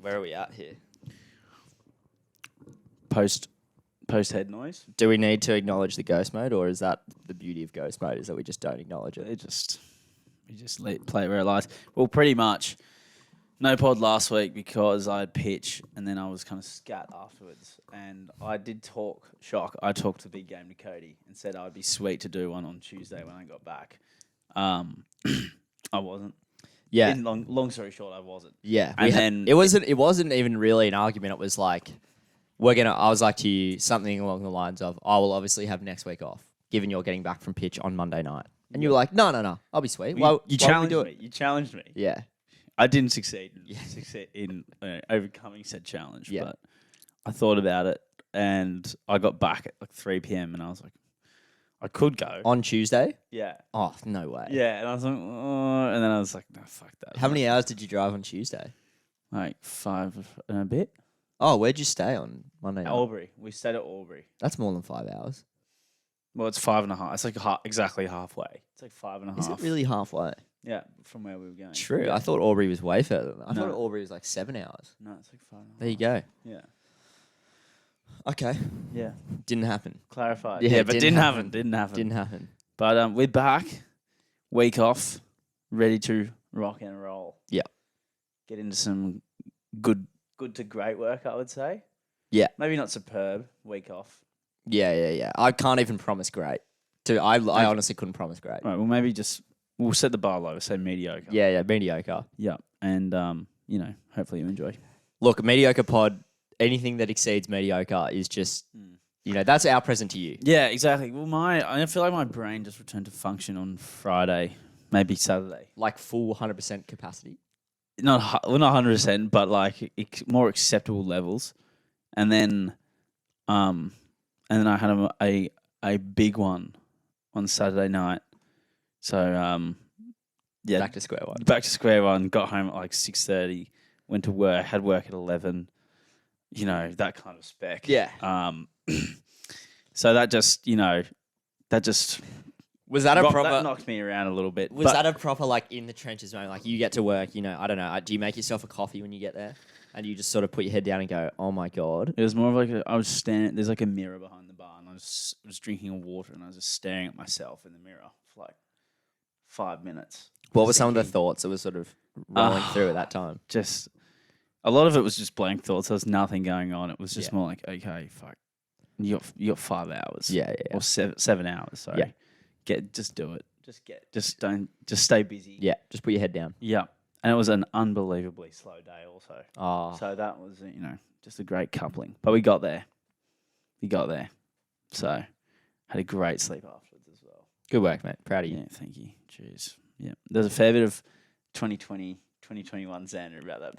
Where are we at here? Post head noise. Do we need to acknowledge the ghost mode, or is that the beauty of ghost mode? Is that we just don't acknowledge it? We just play it where it lies. Well, pretty much. No pod last week because I had pitch and then I was kind of scat afterwards. And I did talk the big game to Cody and said I'd be sweet to do one on Tuesday when I got back. I wasn't. Yeah. In long story short, I wasn't. Yeah. And it wasn't even really an argument. It was like, I was like to you something along the lines of, I will obviously have next week off, given you're getting back from pitch on Monday night. And you were like, no, I'll be sweet. You challenged me. You challenged me. Yeah. I didn't succeed in overcoming said challenge, but I thought about it and I got back at like 3 p.m. and I was like, I could go. On Tuesday? Yeah. Oh, no way. Yeah, and I was like, oh, and then I was like, no, fuck that. How many hours did you drive on Tuesday? Like 5 and a bit. Oh, where'd you stay on Monday night? Albury. We stayed at Albury. That's more than 5 hours. Well, it's 5.5. It's like exactly halfway. It's like 5.5. Is it really halfway? Yeah, from where we were going. True. Yeah. I thought Albury was way further than that. I No. thought Albury was like 7 hours. No, it's like 5.5. There you go. Yeah. Okay. Yeah. Didn't happen. Clarified. Yeah, Yeah, it but didn't didn't happen. happen. Didn't happen. Didn't happen. But we're back. Week off. Ready to rock and roll. Yeah. Get into some good to great work, I would say. Yeah. Maybe not superb. Week off. Yeah. I can't even promise great. I honestly couldn't promise great. Right. Well, maybe we'll set the bar low. Say mediocre. Yeah, mediocre. Yeah. And hopefully you enjoy. Look, mediocre pod, anything that exceeds mediocre is just, that's our present to you. Yeah, exactly. Well, I feel like my brain just returned to function on Friday, maybe Saturday. Like full 100% capacity. Not 100%, but like more acceptable levels. And then I had a big one on Saturday night. So yeah, Back to square one. Back to square one. Got home at like 6:30. Went to work. Had work at 11. That kind of spec. Yeah. So that just Was that a proper? that knocked me around a little bit. Was that a proper like in the trenches moment? Like you get to work, I don't know. Do you make yourself a coffee when you get there, and you just sort of put your head down and go, "Oh my god"? It was more of like I was standing. There's like a mirror behind the bar, and I was drinking a water, and I was just staring at myself in the mirror for like 5 minutes. What were some of the thoughts that were sort of rolling through at that time? Just a lot of it was just blank thoughts. There was nothing going on. It was just more like, okay, fuck, you got 5 hours, Yeah. or 7 hours. Sorry, just do it. Just stay busy. Yeah, just put your head down. Yeah. And it was an unbelievably slow day also. Oh. So that was, just a great coupling. But we got there. So had a great sleep afterwards as well. Good work, mate. Proud of you. Yeah, thank you. Cheers. Yeah. There's a fair bit of 2020, 2021 Xander about that.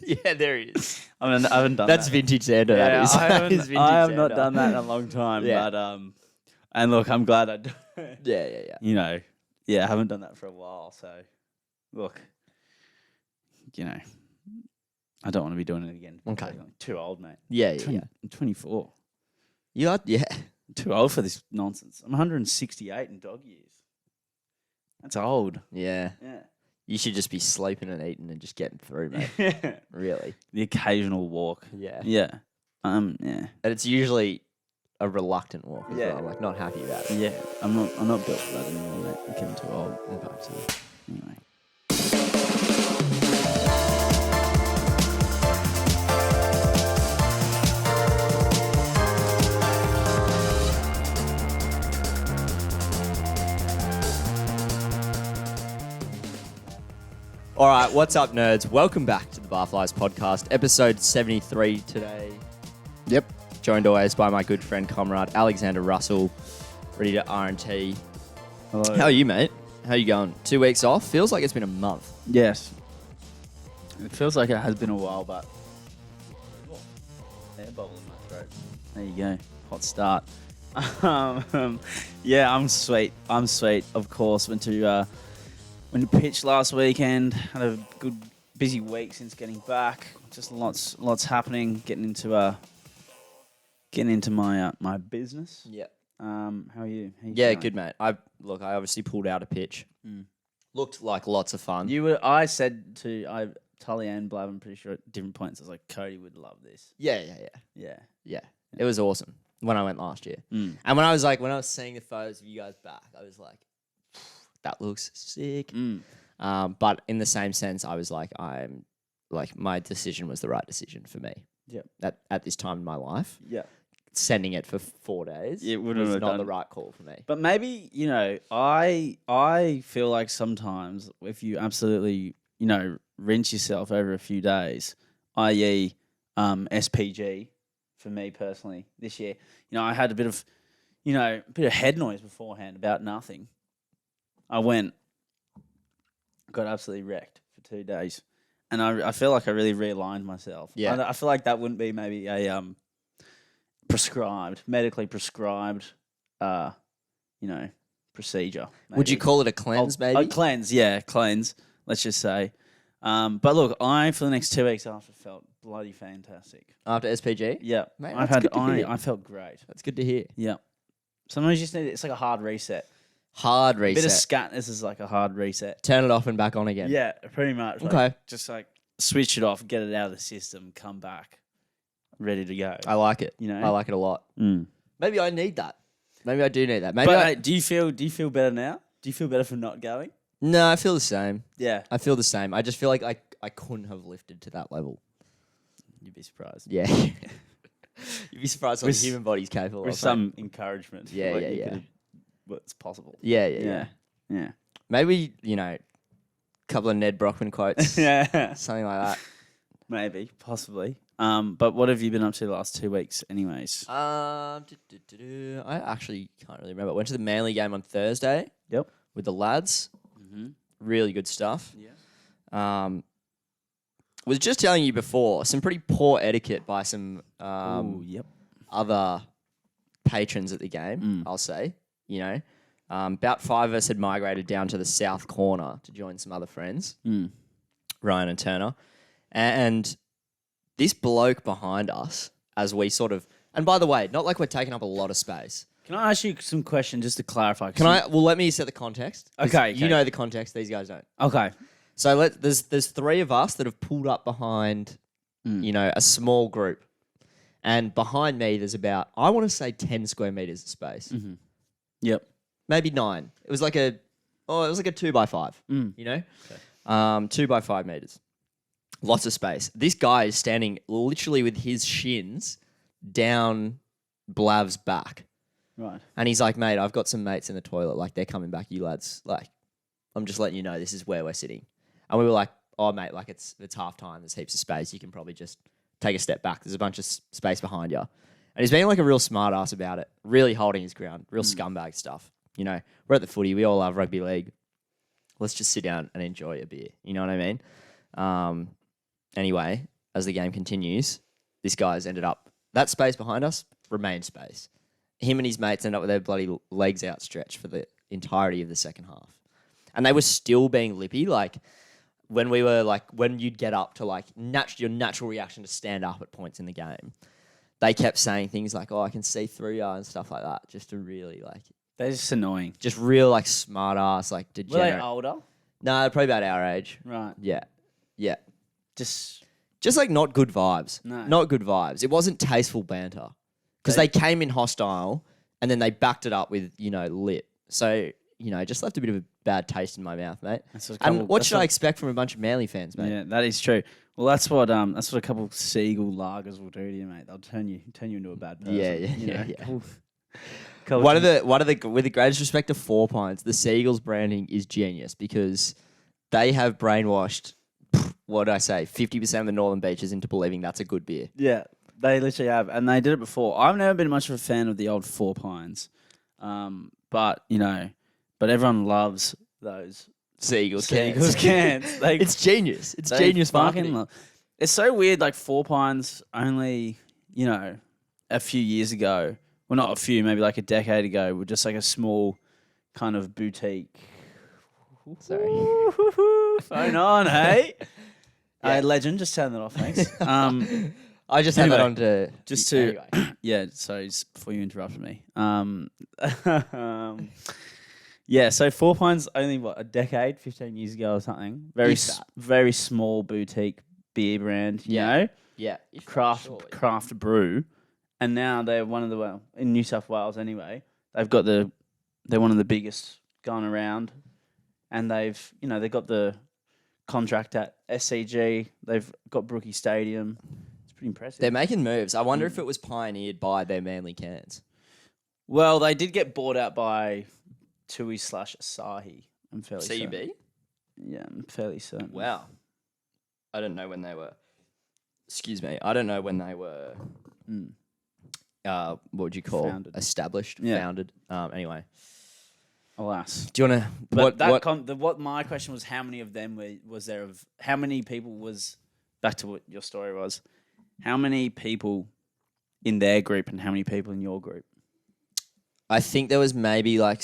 Yeah, there he is. I haven't done That's that. vintage Xander, Yeah, that is. I That is vintage have not Xander. done that in a long time. Yeah. But and look, I'm glad I do. Yeah. I haven't done that for a while. So look, I don't want to be doing it again. Okay. I'm too old, mate. Yeah. I'm 24. You are, yeah. I'm too old for this nonsense. I'm 168 in dog years. That's old. Yeah. Yeah. You should just be sleeping and eating and just getting through, mate. Really. The occasional walk. Yeah. Yeah. Yeah. And it's usually a reluctant walk as Yeah. well. Like, not happy about it. Yeah. I'm not built for that anymore, mate. I'm getting too old. Okay, so Anyway. All right, what's up, nerds? Welcome back to the Barflies podcast, episode 73 today. Yep. Joined always by my good friend, comrade Alexander Russell, ready to R&T. Hello. How are you, mate? How you going? 2 weeks off? Feels like it's been a month. Yes. It feels like it has been a while, but air bubble in my throat. There you go. Hot start. Yeah, I'm sweet. Of course, went to pitch last weekend. Had a good busy week since getting back. Just lots happening. Getting into my business. Yeah. How are you? How you Yeah, feeling? good, mate. I obviously pulled out a pitch. Looked like lots of fun. I said to Tully and Blav, I'm pretty sure at different points, I was like, Cody would love this. Yeah. Yeah. It was awesome when I went last year. Mm. And when I was seeing the photos of you guys back, I was like, that looks sick. Mm. But in the same sense, I was like, my decision was the right decision for me. Yep. At this time in my life, Yeah. sending it for 4 days It wouldn't was have not done- the right call for me. But maybe, I feel like sometimes if you absolutely, rinse yourself over a few days, i.e. SPG, for me personally, this year, I had a bit of head noise beforehand about nothing. I got absolutely wrecked for 2 days. And I feel like I really realigned myself. Yeah. I feel like that wouldn't be maybe a medically prescribed, procedure. Would you maybe. call it a cleanse, maybe? A cleanse, yeah, cleanse. Let's just say. But look, for the next 2 weeks after felt bloody fantastic. After SPG? Yeah, Mate, I've that's had good to hear. I felt great. That's good to hear. Yeah. Sometimes you just need it's like a hard reset. Hard A reset. bit of scatness is like a hard reset. Turn it off and back on again. Yeah, pretty much. Like, Okay. Just like switch it off, get it out of the system, come back, ready to go. I like it. You know? I like it a lot. Mm. Maybe I need that. Maybe I do need that. Maybe But I... mate, do you feel better now? Do you feel better for not going? No, I feel the same. Yeah. I feel the same. I just feel like I couldn't have lifted to that level. You'd be surprised. Yeah. You'd be surprised what With the human body's capable With of. some encouragement. Yeah, like yeah, you yeah. could've- What's possible. Yeah. Yeah. Maybe, a couple of Ned Brockman quotes. Yeah. Something like that. Maybe, possibly. But what have you been up to the last 2 weeks, anyways? I actually can't really remember. Went to the Manly game on Thursday. Yep. With the lads. Mm-hmm. Really good stuff. Yeah. Was just telling you before, some pretty poor etiquette by some Yep. other patrons at the game, I'll say. About 5 of us had migrated down to the south corner to join some other friends, Ryan and Turner. And this bloke behind us, as we sort of... And by the way, not like we're taking up a lot of space. Can I ask you some questions just to clarify? Well, let me set the context. 'Cause Okay, You okay. know the context, these guys don't. Okay. So there's 3 of us that have pulled up behind, a small group. And behind me, there's about, I want to say 10 square meters of space. Mm-hmm. Yep. Maybe 9. It was like a 2x5, Okay. 2x5 meters. Lots of space. This guy is standing literally with his shins down Blav's back. Right. And he's like, mate, I've got some mates in the toilet. Like, they're coming back, you lads. Like, I'm just letting you know this is where we're sitting. And we were like, oh, mate, like, it's half time. There's heaps of space. You can probably just take a step back. There's a bunch of space behind you. And he's being like a real smart ass about it, really holding his ground, real scumbag stuff. We're at the footy. We all love rugby league. Let's just sit down and enjoy a beer. You know what I mean? Anyway, as the game continues, this guy's ended up, that space behind us remained space. Him and his mates ended up with their bloody legs outstretched for the entirety of the second half. And they were still being lippy. Like, when you'd get up to like your natural reaction to stand up at points in the game, they kept saying things like, oh, I can see through you and stuff like that, just to really like... They're just annoying. Just real like smart ass, like Were degenerate. they older? No, probably about our age. Right. Yeah. Just Just like not good vibes. No. Not good vibes. It wasn't tasteful banter. Because they came in hostile and then they backed it up with, lit. So, just left a bit of a bad taste in my mouth, mate. And what should I expect from a bunch of Manly fans, mate? Yeah, that is true. Well, that's what a couple Seagull lagers will do to you, mate. They'll turn you into a bad person. Yeah. Couple One of the with the greatest respect to 4 Pints, the Seagulls branding is genius because they have brainwashed, what did I say, 50% of the Northern Beaches into believing that's a good beer. Yeah, they literally have, and they did it before. I've never been much of a fan of the old 4 Pines, but everyone loves those Seagulls Seagulls cans. It's genius. It's They genius fucking marketing. It's so weird. Like 4 Pines only, a few years ago. Well, not a few, maybe like a decade ago, were just like a small kind of boutique. Sorry. Phone on, hey. Yeah. Legend, just turn that off, thanks. I just had that Anyway, on to... just to, Anyway. yeah. Sorry, just before you interrupted me. Yeah, so Four Pines only a decade, 15 years ago or something. Very If that. very small boutique beer brand, you Yeah. know, Yeah. If that, craft surely. craft brew, and now they're one of the in New South Wales anyway. They're one of the biggest going around, and they've got the contract at SCG. They've got Brookie Stadium. It's pretty impressive. They're making moves. I wonder if it was pioneered by their Manly cans. Well, they did get bought out by Tui / Asahi. I'm fairly certain. CUB? Yeah, I'm fairly certain. Wow. I don't know when they were. Excuse me. I don't know when they were. What would you call Founded. established? Yeah. Founded. Anyway, Alas. do you want to? But what my question was, how many of them was there? Of how many people was back to what your story was? How many people in their group and how many people in your group? I think there was maybe like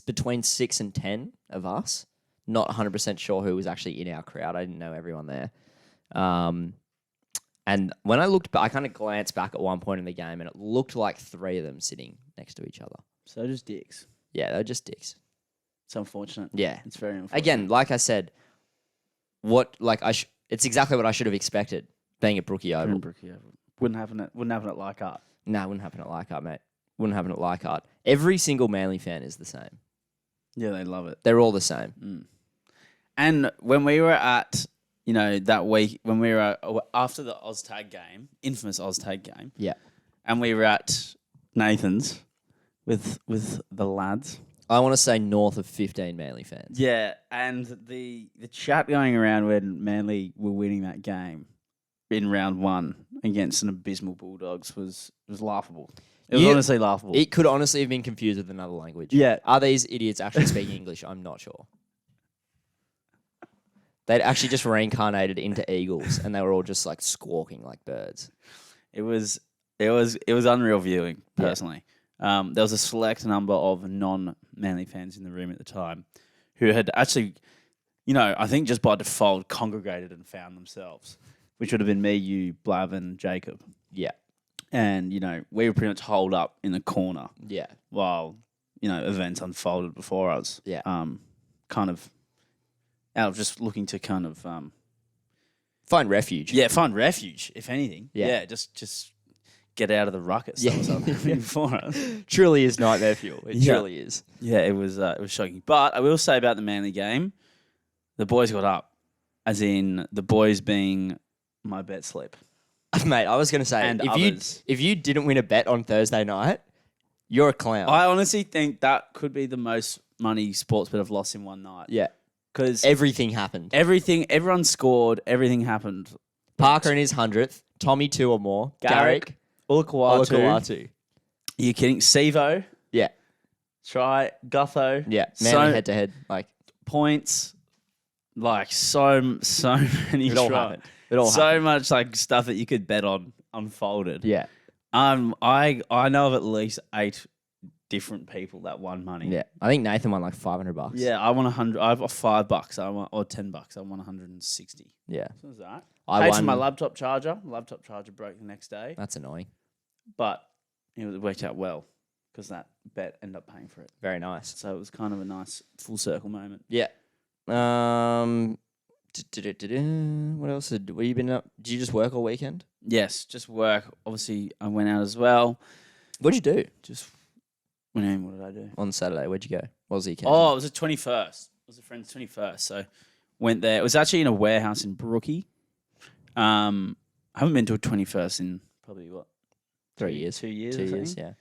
between 6 and 10 of us. Not 100% sure who was actually in our crowd. I didn't know everyone there. And when I looked back, I kind of glanced back at one point in the game, and it looked like 3 of them sitting next to each other. So just dicks. Yeah, they were just dicks. It's unfortunate. Yeah. It's very unfortunate. Again, like I said, it's exactly what I should have expected being at Brookie Oval. Wouldn't happen at Leichhardt. No, it wouldn't happen at Leichhardt, mate. Wouldn't happen at Leichhardt. Every single Manly fan is the same. Yeah, they love it. They're all the same. And when we were at, that week, when we were after the OzTag game, infamous OzTag game, Yeah. and we were at Nathan's with the lads. I want to say north of 15 Manly fans. Yeah, and the chat going around when Manly were winning that game in round 1 against an abysmal Bulldogs was laughable. It was honestly laughable. It could honestly have been confused with another language. Yeah. Are these idiots actually speaking English? I'm not sure. They'd actually just reincarnated into eagles, and they were all just like squawking like birds. It was unreal viewing, personally. There was a select number of non-Manly fans in the room at the time who had actually, I think just by default congregated and found themselves, which would have been me, you, Blav, and Jacob. Yeah. And, we were pretty much holed up in the corner Yeah. while, events unfolded before us. Yeah. Kind of out of just looking to kind of... Find refuge. yeah, find refuge, if anything. Yeah. Just get out of the ruckus that was happening before us. Truly is nightmare fuel. It Yeah. truly is. Yeah, it was shocking. But I will say about the Manly game, the boys got up, as in the boys being my bet slip. Mate, I was going to say, And others. if you didn't win a bet on Thursday night, you're a clown. I honestly think that could be the most money sports bet I've lost in one night. Yeah. Because Everything happened. everyone scored, everything happened. Parker in his 100th, Tommy 2 or more, Garrick, Garrick, Ulukwatu. Ulukwatu. You're kidding. Sevo, Yeah. Try, Gutho. Yeah. So- Manly head to head. Like, Points. Like so many it all try- happened. It all so happened. much like stuff that you could bet on unfolded. Yeah. I know of at least 8 different people that won money. Yeah. I think Nathan won like $500. Yeah, I won 100. I've got $5. I won or $10. I won 160. Yeah. So was that? I Paid won. for my laptop charger. Laptop charger broke the next day, That's annoying. but it worked out well because that bet ended up paying for it. Very nice. So it was kind of a nice full circle moment. Yeah. What else? What you been up? Did you just work all weekend? Yes, just work. Obviously, I went out as well. What'd you do Just what did I do? on Saturday? Where'd you go? What was the occasion? Oh, it was the 21st. It was a friend's 21st. So went there. It was actually in a warehouse in Brookie. I haven't been to a 21st in probably, 3 years. 2 years. 2 I years, think. yeah.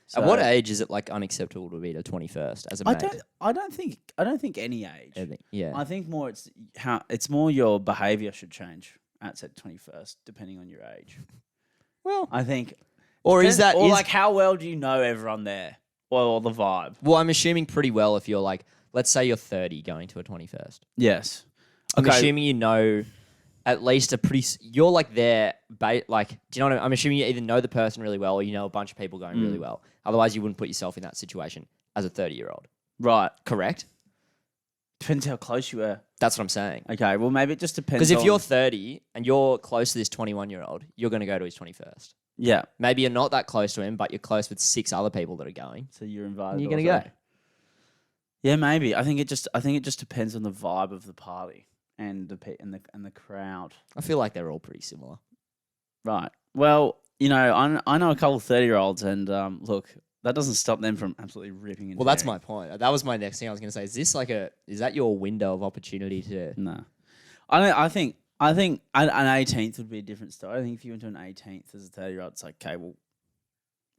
So At what age is it like unacceptable to be the 21st as a mate? I don't think any age. Yeah. I think more it's more your behaviour should change at said 21st, depending on your age. Well, I think. or is that like how well do you know everyone there, or the vibe? Well, I'm assuming pretty well if you're like, let's say you're 30 going to a 21st. Yes. I'm assuming you know at least you're like there, like, do you know what I mean? I'm assuming you either know the person really well or you know a bunch of people going really well. Otherwise, you wouldn't put yourself in that situation as a 30-year-old. Right. Correct? Depends how close you were. That's what I'm saying. Okay, well, maybe it just depends. Because if you're 30 and you're close to this 21-year-old, you're going to go to his 21st. Yeah. Maybe you're not that close to him, but you're close with 6 other people that are going. So you're invited. And you're going to go. Yeah, maybe. I think it just depends on the vibe of the party and the crowd. I feel like they're all pretty similar. Right. Well, I know a couple of 30-year-olds, and look, that doesn't stop them from absolutely ripping and Well, that's tearing. my point. That was my next thing I was going to say. Is that your window of opportunity to? No. I think an 18th would be a different story. I think if you went to an 18th as a 30-year-old, it's like, okay, well,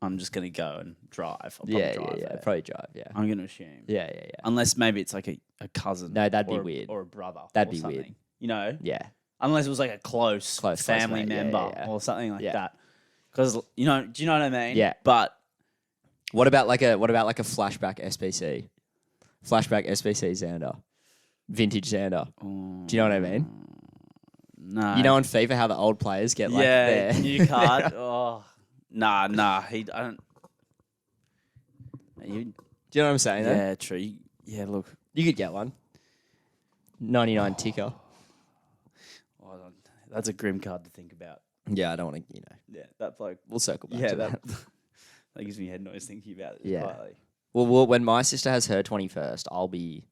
I'm just going to go and drive. I'll probably drive there. Probably drive. Yeah. I'm going to assume. Yeah. Unless maybe it's like a cousin. No, that'd be or weird. Or a brother. That'd or be something. weird. You know? Yeah. Unless it was like a close family mate. Yeah, member yeah. or something like Yeah. that. Because, do you know what I mean? Yeah. But What about like a flashback SBC? Flashback SBC Xander. Vintage Xander. Do you know what I mean? no. You know in FIFA how the old players get like yeah, their new card. Oh, nah. I don't. You, Do you know what I'm saying? Though? yeah, true. Yeah, look. You could get one. 99 ticker. Oh, that's a grim card to think about. Yeah, I don't want to, Yeah, that bloke. we'll circle back Yeah, to that. that gives me head noise thinking about it. Yeah. Quietly. Well, when my sister has her 21st, I'll be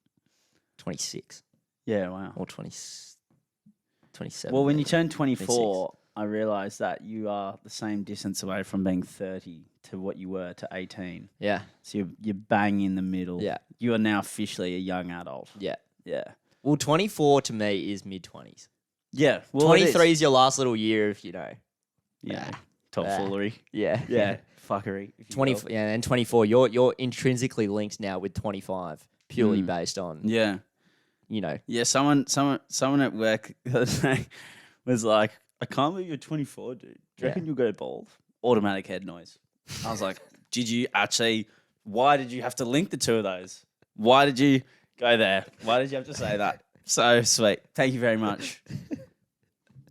26 Yeah, wow. or 27. Well, when you maybe. turn 24, I realised that you are the same distance away from being 30 to what you were to 18. Yeah, So you're bang in the middle. yeah, You are now officially a young adult. yeah. Yeah. Well, 24 to me is mid-20s. Yeah. Well, it 23 is your last little year of, Yeah. Yeah. Tomfoolery. Yeah. Yeah. Fuckery. if you 20, will. yeah, and 24, you're intrinsically linked now with 25, purely based on, Yeah. Yeah. Someone at work the other day was like, I can't believe you're 24, dude. Do you Yeah. reckon you'll go bald? Automatic head noise. I was like, why did you have to link the two of those? Why did you go there? Why did you have to say that? So sweet. Thank you very much.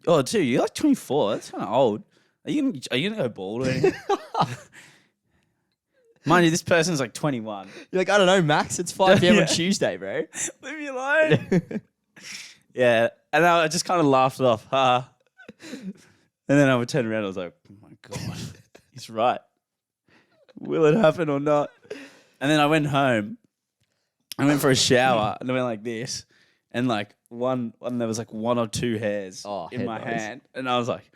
Oh, dude, you're like 24. That's kind of old. Are you gonna go bald or anything? Mind you, this person's like 21. You're like, I don't know, Max, it's 5 p.m. Yeah. on Tuesday, bro. Leave me alone. Yeah, and I just kind of laughed it off. Ha. And then I would turn around and I was like, oh my God, he's right. Will it happen or not? And then I went home. I went for a shower and I went like this. And like there was like one or two hairs in head my noise. hand. And I was like,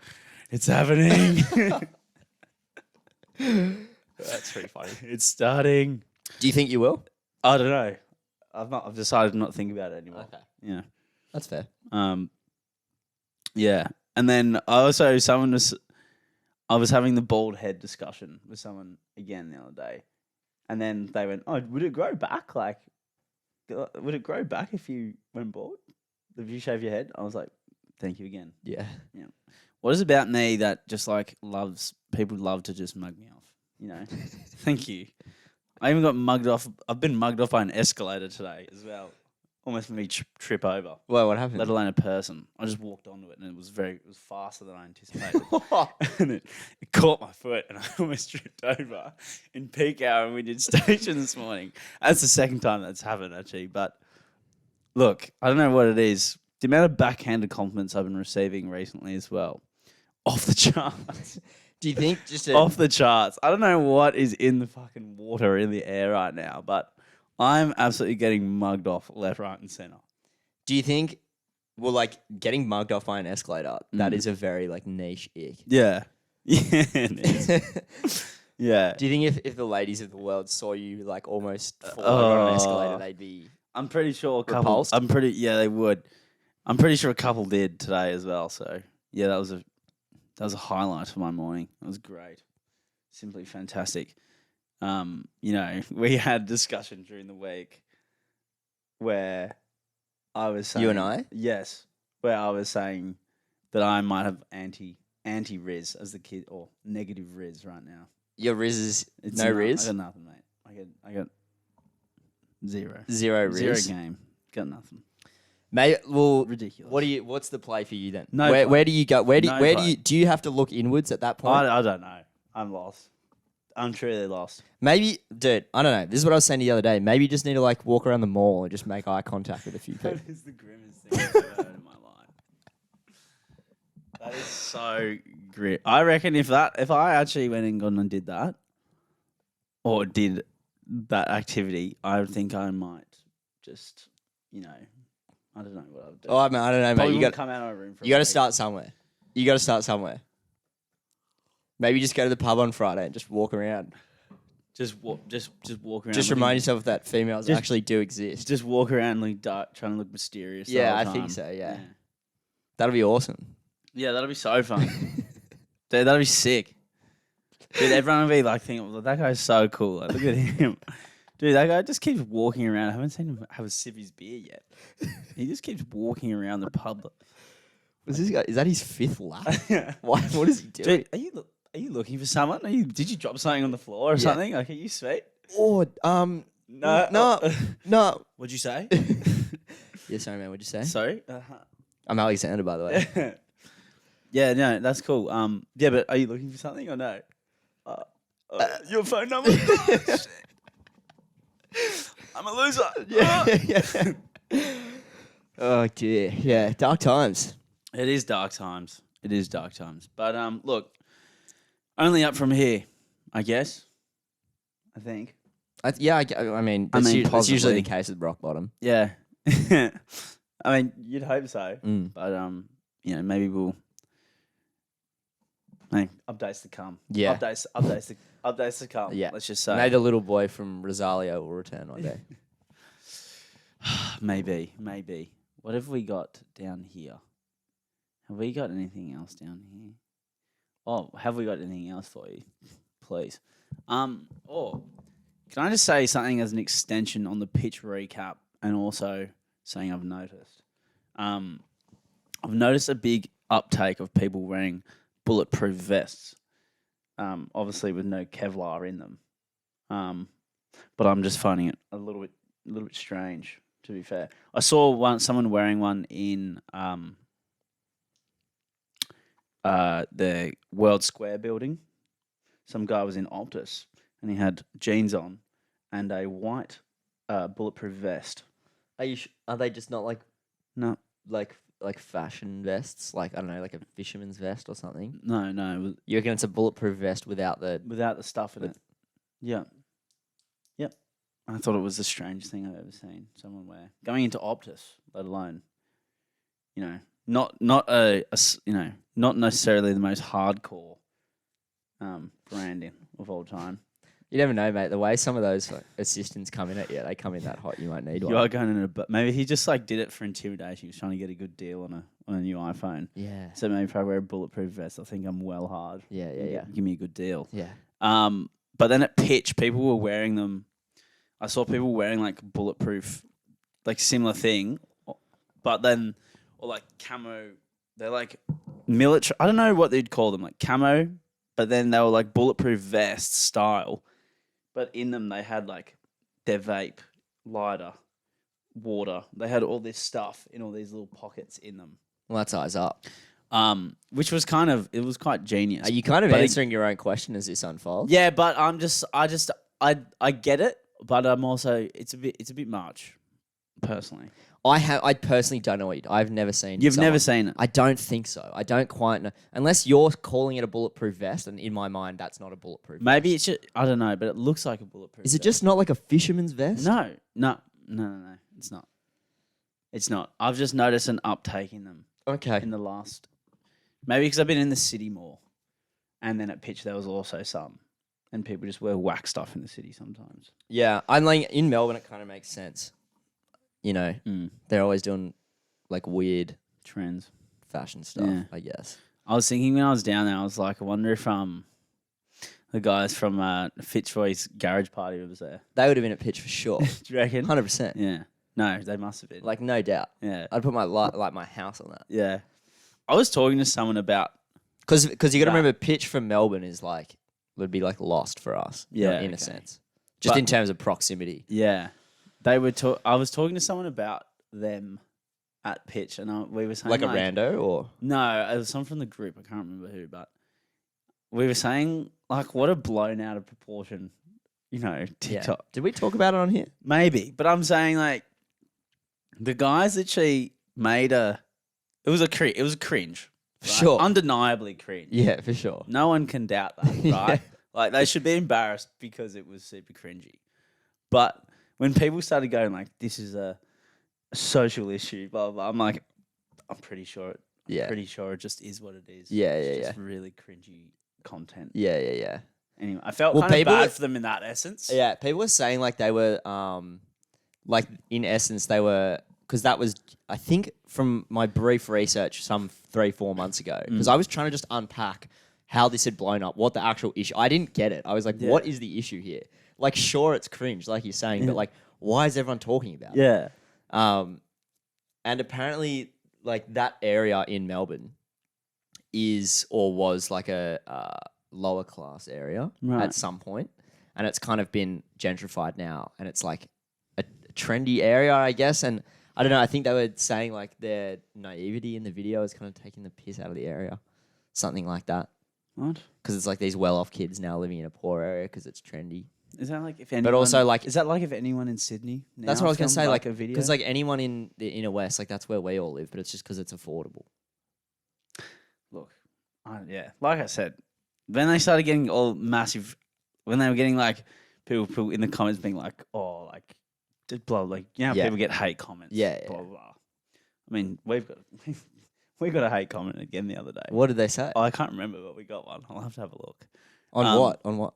it's happening. That's pretty funny. It's starting. Do you think you will? I don't know. I've decided not to think about it anymore. Okay. Yeah. That's fair. Yeah. And then I was having the bald head discussion with someone again the other day. And then they went, oh, would it grow back? Like, would it grow back if you went bald? If you shave your head? I was like, thank you again. Yeah. What is it about me that just like people love to just mug me off? Thank you. I even got mugged off. I've been mugged off by an escalator today as well. Almost made me trip over, Well, what happened? let alone a person. I just walked onto it and it was faster than I anticipated. And it caught my foot and I almost tripped over in peak hour when we did station this morning. That's the second time that's happened actually. But look, I don't know what it is. The amount of backhanded compliments I've been receiving recently as well. Off the charts. Do you think just Off the charts. I don't know what is in the fucking water in the air right now, but I'm absolutely getting mugged off left, right, and center. do you think well like getting mugged off by an escalator, that is a very like niche ick. Yeah. Yeah. it is. Yeah. Do you think if the ladies of the world saw you like almost fall over on an escalator, they'd be I'm pretty sure a couple. Repulsed? Yeah, they would. I'm pretty sure a couple did today as well. So yeah, that was a highlight of my morning. It was great, simply fantastic. We had a discussion during the week where I was saying, You and I? yes, where I was saying that I might have anti Riz as the kid or negative Riz right now. your Riz is It's no Riz? I got nothing, mate. I got zero. Zero Riz. Zero game. Got nothing. Maybe, well, Ridiculous. what's the play for you then? No where play. do you go? Where do No where play. do you have to look inwards at that point? I don't know. I'm lost. I'm truly lost. Maybe, dude, I don't know. This is what I was saying the other day. Maybe you just need to like walk around the mall and just make eye contact with a few people. That is the grimmest thing I've ever heard in my life. That is so grim. I reckon if I actually went and gone and did that, or did that activity, I think I might just, I don't know what I would do. Oh, man, I don't know, mate. Probably You wouldn't got come out of my room for a you got to week. start somewhere. You got to start somewhere. Maybe just go to the pub on Friday and just walk around. Just walk around. Just looking- remind yourself that females Just- actually do exist. Just walk around like dark, trying to look mysterious. the Yeah, whole I time. think so. Yeah, that'll be awesome. Yeah, that'll be so fun. Dude, that'll be sick. Dude, everyone will be like thinking, well, that guy's so cool. Like, look at him. Dude, that guy just keeps walking around. I haven't seen him have a sip of his beer yet. He just keeps walking around the pub. Was this guy? Is that his fifth lap? What is he doing? Dude, are you looking for someone? Did you drop something on the floor or Yeah. something? Like, are you sweet? Oh, no. What'd you say? Yeah, sorry, man. What'd you say? Sorry? I'm Alexander, by the way. Yeah, no, that's cool. Yeah, but are you looking for something or no? Your phone number? I'm a loser. Yeah. Oh dear. Yeah, dark times. It is dark times. It is dark times. But look, only up from here, I guess. I think. I mean, that's usually possibly. the case with rock bottom. Yeah. I mean, you'd hope so. Mm. But maybe we'll. Hey, updates to come. Yeah. Updates to come. Yeah. Let's just say. Maybe the little boy from Rosario will return one day. Maybe. What have we got down here? Have we got anything else down here? Oh, have we got anything else for you? Please. Or can I just say something as an extension on the pitch recap and also something I've noticed? I've noticed a big uptake of people wearing bulletproof vests. Obviously with no Kevlar in them. But I'm just finding it a little bit strange, to be fair. I saw someone wearing one in the World Square building. Some guy was in Optus and he had jeans on and a white bulletproof vest. Are they just not No, like fashion vests? Like, I don't know, like a fisherman's vest or something? no, You reckon it's a bulletproof vest without the... without the stuff in it. Yeah. Yep. I thought it was the strangest thing I've ever seen someone wear. Going into Optus, let alone, not not necessarily the most hardcore branding of all time. You never know, mate. The way some of those assistants come in at you, they come in that hot, you might need You one. are going in but maybe he just did it for intimidation. He was trying to get a good deal on a new iPhone. Yeah. So maybe if I wear a bulletproof vest, I think I'm well hard. Yeah. Give me a good deal. Yeah. But then at pitch, people were wearing them. I saw people wearing bulletproof, similar thing, but then or camo. They're military. I don't know what they'd call them, camo. But then they were bulletproof vest style. But in them they had their vape, lighter, water. They had all this stuff in all these little pockets in them. Well, that's eyes up. Which was it was quite genius. Are you kind of But answering your own question as this unfolds? Yeah, but I get it, but I'm also it's a bit much, personally. I personally don't know I've never seen. You've someone- never seen it. I don't think so. I don't quite know. Unless you're calling it a bulletproof vest, and in my mind, that's not a bulletproof Maybe vest. it's just, I don't know, but it looks like a bulletproof. Is it vest. just not like a fisherman's vest? No, it's not. It's not. I've just noticed an uptake in them Okay. in the last. Maybe because I've been in the city more, and then at pitch there was also some, and people just wear whack stuff in the city sometimes. Yeah, I'm in Melbourne. It kind of makes sense. They're always doing weird Trends. fashion stuff. Yeah. I guess. I was thinking when I was down there, I was I wonder if the guys from Fitzroy's garage party was there. They would have been at pitch for sure. Do you reckon? 100%. Yeah. No, they must have been. No doubt. Yeah. I'd put my my house on that. Yeah. I was talking to someone about. Because you got to That. remember, pitch from Melbourne is would be lost for us. Yeah, in a okay. sense, just But- in terms of proximity. Yeah. They were. I was talking to someone about them at pitch, and we were saying Like a rando or No, it was someone from the group. I can't remember who, but we were saying what a blown out of proportion, TikTok. Yeah. Did we talk about it on here? Maybe, but I'm saying the guys literally made it was a cringe. For right? sure. Undeniably cringe. Yeah, for sure. No one can doubt that, right? They should be embarrassed because it was super cringy. But when people started going like, this is a social issue, blah, blah, blah, I'm like, I'm pretty sure it just is what it is. Yeah, It's just really cringy content. Yeah. Anyway, I felt Well, kind of people bad were- for them in that essence. Yeah, people were saying like they were, like in essence they were, because that was, I think from my brief research some 3-4 months ago, because I was trying to just unpack how this had blown up, what the actual issue. I didn't get it. I was like, what is the issue here? Like, sure, it's cringe, like you're saying, but like, why is everyone talking about it? Yeah. And apparently, like that area in Melbourne is or was like a lower class area Right. at some point, and it's kind of been gentrified now, and it's like a trendy area, I guess. And I don't know. I think they were saying like their naivety in the video is kind of taking the piss out of the area, something like that. What? Because it's like these well-off kids now living in a poor area because it's trendy. Is that like if anyone? also, like- is that like if anyone in Sydney? That's now what I was gonna filmed, say. Like a video. because like anyone in the inner west, like that's where we all live, but it's just because it's affordable. Look, like I said, when they started getting all massive, when they were getting like people in the comments being like, oh, like, just blah, like, you know, how Yeah. people get hate comments, Yeah, blah, blah. I mean, we've got a hate comment again the other day. What did they say? I can't remember, but we got one. I'll have to have a look. On what? On what?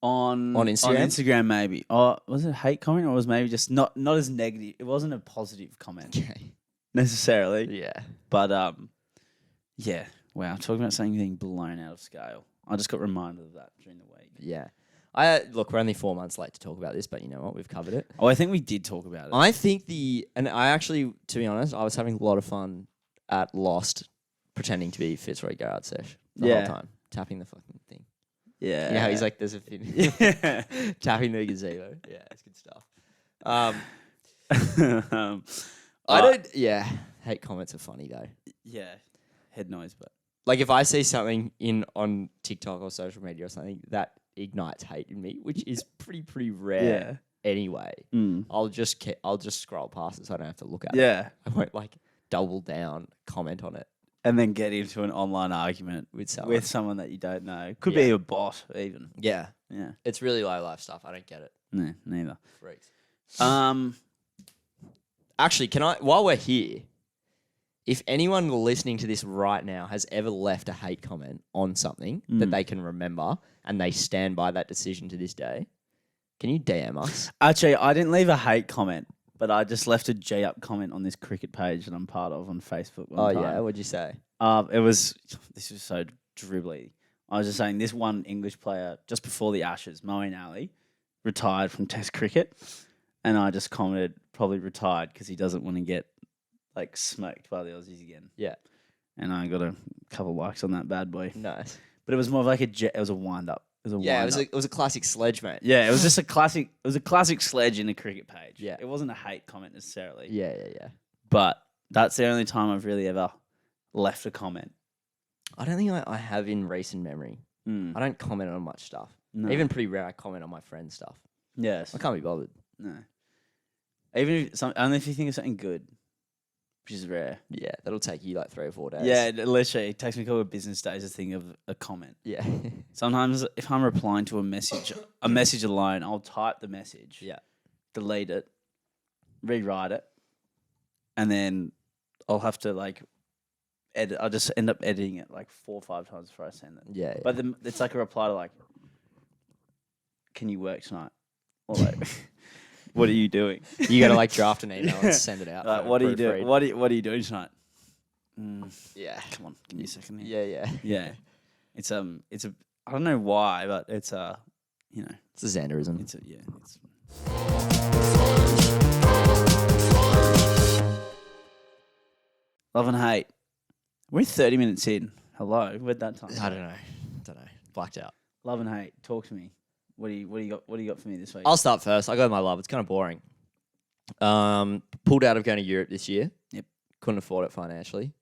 On Instagram? On Instagram, maybe. Oh, was it a hate comment or was maybe just not as negative? It wasn't a positive comment Okay. necessarily. Yeah. But yeah. Wow, talking about something being blown out of scale. I just got reminded of that during the week. Yeah. Look, we're only 4 months late to talk about this, but you know what? We've covered it. Oh, I think we did talk about it. I think and I actually, to be honest, I was having a lot of fun at Lost pretending to be Fitzroy Garrett Sesh the whole time, tapping the fucking thing. Yeah. You know how he's like, there's a thing. Yeah. Tapping the gazebo. Yeah, it's good stuff. um, I don't, hate comments are funny though. yeah, head noise, but Like if I see something on TikTok or social media or something that ignites hate in me, which is pretty rare anyway, I'll just scroll past it so I don't have to look at it. yeah, I won't like double down, comment on it and then get into an online argument with someone. with someone that you don't know. Could be a bot, even. Yeah, Yeah, it's really low life stuff. I don't get it. no, neither. Freaks. Actually, while we're here, if anyone listening to this right now has ever left a hate comment on something that they can remember and they stand by that decision to this day, can you DM us? Actually, I didn't leave a hate comment, but I just left a G up comment on this cricket page that I'm part of on Facebook. One time. Yeah, what'd you say? This was so dribbly. I was just saying this one English player just before the Ashes, Moeen Ali, retired from Test cricket, and I just commented probably retired because he doesn't want to get like smoked by the Aussies again. Yeah, and I got a couple likes on that bad boy. nice. But it was more of like it was a wind up. It was a classic sledge, mate. Yeah, it was just a classic. It was a classic sledge in a cricket page. Yeah. It wasn't a hate comment necessarily. Yeah. But that's the only time I've really ever left a comment. I don't think I have in recent memory. Mm. I don't comment on much stuff. No. Even pretty rare, I comment on my friend's stuff. Yes. I can't be bothered. No. Even if only if you think of something good, which is rare. Yeah, that'll take you like 3 or 4 days. Yeah, literally, it takes me a couple of business days to think of a comment. Yeah. Sometimes if I'm replying to a message alone, I'll type the message, Yeah. delete it, rewrite it, and then I'll have to like edit. I'll just end up editing it like 4 or 5 times before I send it. Yeah. But then it's like a reply to like, "Can you work tonight?" Or like, "What are you doing?" You got to like draft an email and send it out. Like, for what are you doing? proofread. What are you doing tonight? Yeah. Come on, give me a second. Here. Yeah. Yeah, it's a. I don't know why, but it's a. You know, It's a Xanderism. it's a yeah. It's. Love and hate. We're 30 minutes in. Hello, where'd that time? I don't know. Blacked out. Love and hate. Talk to me. What do you got for me this week? I'll start first. I go with my love. It's kind of boring. Pulled out of going to Europe this year. Yep. Couldn't afford it financially.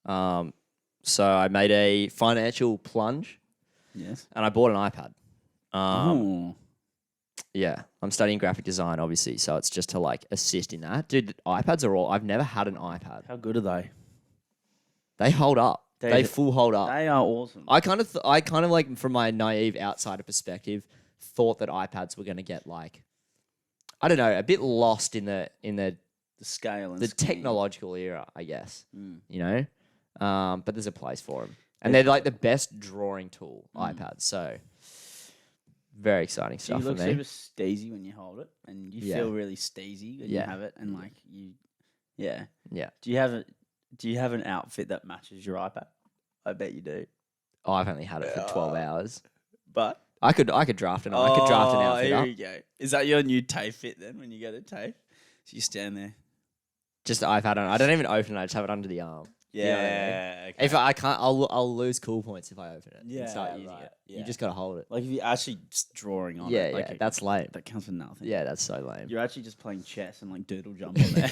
So I made a financial plunge Yes. and I bought an iPad. Oh. Yeah, I'm studying graphic design, obviously, so it's just to like assist in that. Dude, iPads are all. I've never had an iPad. How good are they? They hold up. They- They full hold up. They are awesome. I kind of like from my naive outsider perspective, thought that iPads were going to get like I don't know, a bit lost in the The scale and the scheme. technological era, I guess. Mm. You know, but there's a place for them, and they're like the best drawing tool iPads. So very exciting Do stuff you for look me. super steezy when you hold it, and you Yeah. feel really steezy when you Yeah. have it, and like you, yeah. Yeah. Do you have an outfit that matches your iPad? I bet you do. Oh, I've only had it for 12 hours. But I could draft an outfit here up. we go. Is that your new TAFE fit then? When you go to TAFE, so you stand there. Just the iPad on. I don't even open it. I just have it under the arm. Yeah. You know what I Okay. If I can't, I'll lose cool points if I open it Yeah, and start using right, it. yeah. You just gotta hold it. Like if you're actually just drawing on Yeah, it. Like yeah. That's lame. that counts for nothing. Yeah, that's so lame. You're actually just playing chess and like doodle jump on there.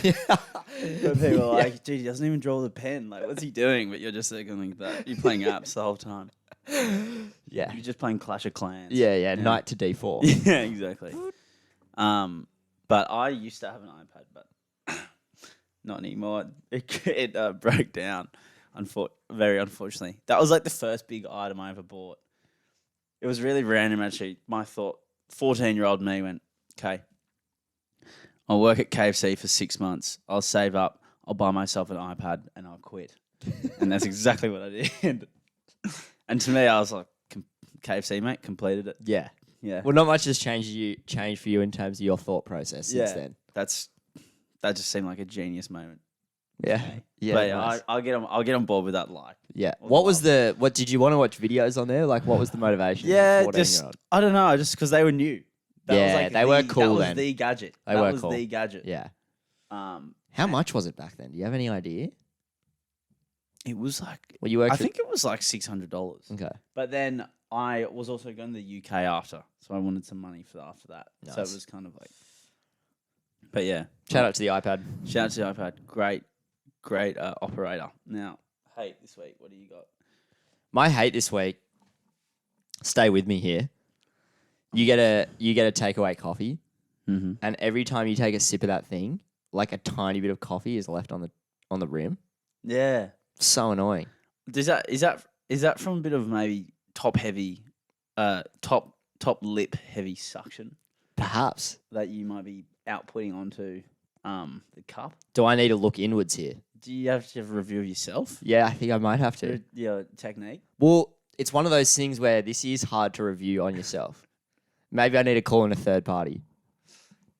But people are like, dude, he doesn't even draw the pen. Like, what's he doing? But you're just like, that. You're playing apps the whole time. yeah. You're just playing Clash of Clans. Yeah. Knight to D4. Yeah, exactly. But I used to have an iPad, but not anymore. It broke down, very unfortunately. That was like the first big item I ever bought. It was really random, actually. My thought, 14-year-old me went, okay, I'll work at KFC for 6 months. I'll save up. I'll buy myself an iPad and I'll quit. And that's exactly what I did. And to me, I was like, KFC, mate, completed it. Yeah. Yeah. Well, not much has changed for you in terms of your thought process since then. That just seemed like a genius moment. Yeah. Yeah. But Nice. I'll get on board with that. Like, Yeah. Or What the was what did you want to watch videos on there? Like, what was the motivation? yeah, for a 14-year-old? I don't know, just because they were new. Yeah, they were cool That was then. the gadget. They that were was cool. the gadget. Yeah. Um, How much was it back then? Do you have any idea? it was like Well, you worked. I think it was like $600. Okay. But then I was also going to the UK after, so I wanted some money after that. So it Nice. was kind of like. But yeah, Shout out to the iPad. shout out to the iPad. Great operator. Now, hey, this week, what do you got? My hate this week. Stay with me here. You get a takeaway coffee, Mm-hmm. and every time you take a sip of that thing, like a tiny bit of coffee is left on the rim. Yeah. So annoying. Is that from a bit of maybe top lip heavy suction Perhaps. that you might be outputting onto the cup? Do I need to look inwards here? Do you have to have a review of yourself? Yeah, I think I might have to. Your technique? Well, it's one of those things where this is hard to review on yourself. Maybe I need to call in a third party.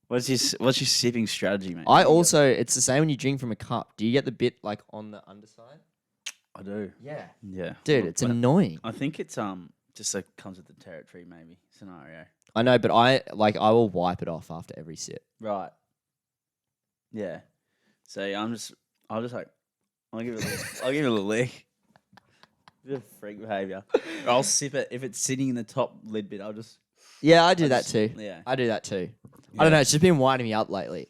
What's your sipping strategy, mate? It's the same when you drink from a cup. Do you get the bit like on the underside? I do. Yeah. Yeah. Dude, it's But annoying. I think it's just like comes with the territory maybe scenario. I know, but I will wipe it off after every sip. Right. Yeah. So I'll give it I'll give it a little lick. Bit of freak behaviour. Or I'll sip it if it's sitting in the top lid bit. I'll just Yeah, I do that too. Yeah. I do that too. I don't know. It's just been winding me up lately.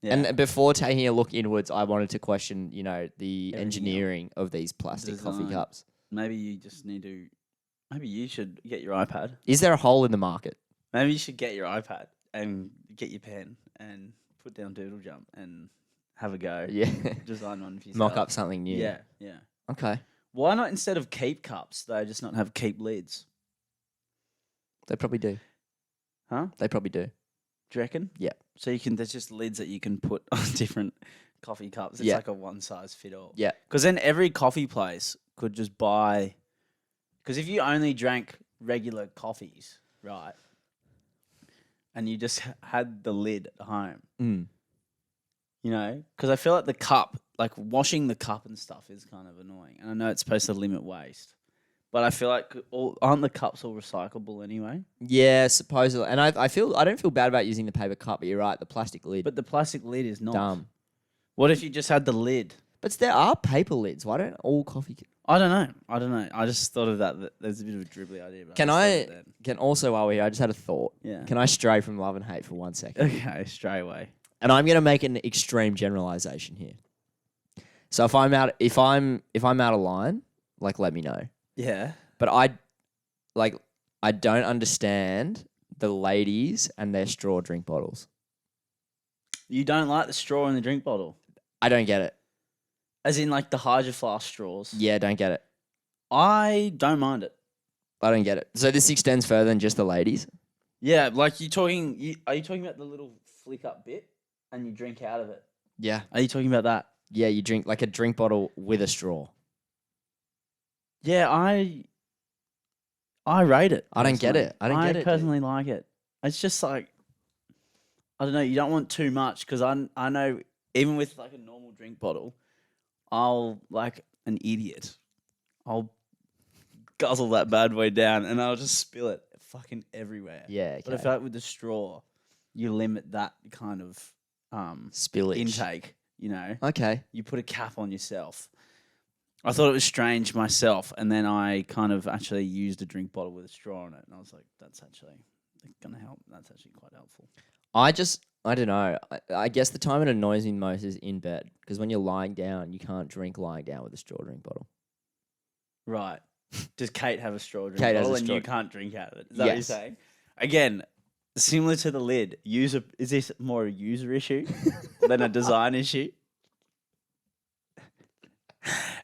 Yeah. And before taking a look inwards, I wanted to question, the Everything engineering of these plastic coffee Design. cups. Maybe you just need to. Maybe you should get your iPad. Is there a hole in the market? Maybe you should get your iPad and get your pen and put down Doodle Jump and have a go. Yeah. Design one for yourself. Mock up something new. Yeah, yeah. Okay. Why not instead of keep cups, though, just not have keep lids? They probably do. Huh? They probably do. Do you reckon? Yeah. So there's just lids that you can put on different coffee cups. It's Yeah. like a one size fit all. Yeah. Because then every coffee place could just buy. Because if you only drank regular coffees, right, and you just had the lid at home, Mm. because I feel like the cup, like washing the cup and stuff is kind of annoying. And I know it's supposed to limit waste. But I feel like aren't the cups all recyclable anyway? Yeah, supposedly. And I don't feel bad about using the paper cup, but you're right, the plastic lid. But the plastic lid is not. dumb. What if you just had the lid? But there are paper lids. Why don't all coffee I don't know. I just thought of that. There's a bit of a dribbly idea. But Can just thought I of that. can also while we're here, I just had a thought. Yeah. Can I stray from love and hate for 1 second? Okay, straight away. And I'm gonna make an extreme generalization here. So if I'm out of line, like let me know. Yeah. But I don't understand the ladies and their straw drink bottles. You don't like the straw in the drink bottle, I don't get it. as in like the Hydro Flask straws. Yeah, don't get it. I don't mind it. I don't get it. So this extends further than just the ladies. Yeah, like are you talking about the little flick up bit and you drink out of it? Yeah. Are you talking about that? Yeah, you drink like a drink bottle with a straw. Yeah, I rate it. I don't get personally. it. I don't get it, dude. personally like it. It's just like I don't know. You don't want too much because I know even with like a normal drink bottle, I'll like an idiot. I'll guzzle that bad boy down and I'll just spill it fucking everywhere. Yeah, But I okay. feel like with the straw, you limit that kind of Spillage. intake. You know, Okay. you put a cap on yourself. I thought it was strange myself, and then I kind of actually used a drink bottle with a straw in it, and I was like, "That's actually going to help. That's actually quite helpful." I don't know. I guess the time it annoys me most is in bed because when you're lying down, you can't drink lying down with a straw drink bottle. Right? Does Kate have a straw drink Kate has bottle, a and straw- you can't drink out of it? Is that what you're Yes. saying? Again, similar to the lid. Is this more a user issue than a design issue?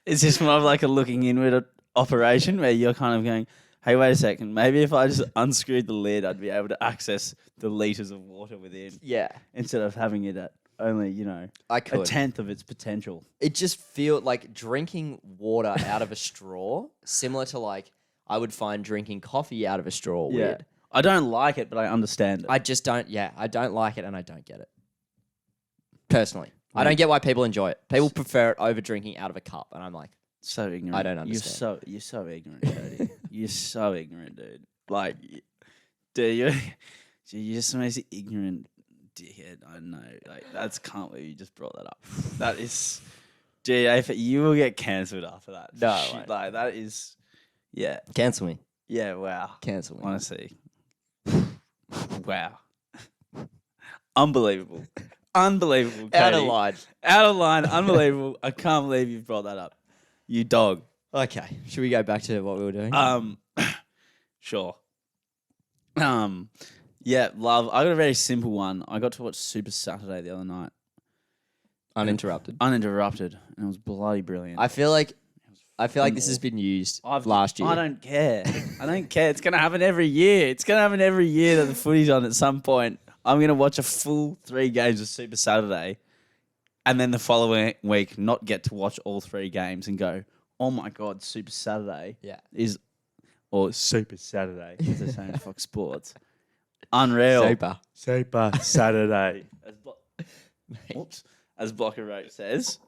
Is this more of like a looking inward operation where you're kind of going, hey, wait a second, maybe if I just unscrewed the lid, I'd be able to access the liters of water within Yeah, instead of having it at only, I a could. tenth of its potential. It just feel like drinking water out of a straw, similar to like I would find drinking coffee out of a straw weird. I don't like it, but I understand it. I just don't. Yeah, I don't like it, and I don't get it. Personally, I Mate. don't get why people enjoy it. People prefer it over drinking out of a cup, and I'm like, So ignorant. I don't understand. You're so ignorant, Cody. You're so ignorant, dude. Like, dude, you're just the most ignorant dickhead I know. Like, that's can't believe you just brought that up. That is, dude. If you will get cancelled after that. No, I Shit, won't. like that is, yeah, cancel me, yeah. Wow. cancel me. Honestly, wow. Unbelievable. Unbelievable. Out of Cody. line. Out of line. Unbelievable. I can't believe you've brought that up. You dog. Okay, should we go back to what we were doing? Sure. Yeah, love. I got a very simple one. I got to watch Super Saturday the other night, Uninterrupted. uninterrupted, and it was bloody brilliant. I feel like fucking this has been used I've- last year. I don't care. I don't care. It's gonna happen every year. It's gonna happen every year that the footy's on at some point. I'm gonna watch a full 3 games of Super Saturday, and then the following week not get to watch all 3 games and go, oh my god, Super Saturday Yeah. is, or Super Saturday, as they say in Fox Sports. Unreal. Super. Saturday. As Blocker Roach says.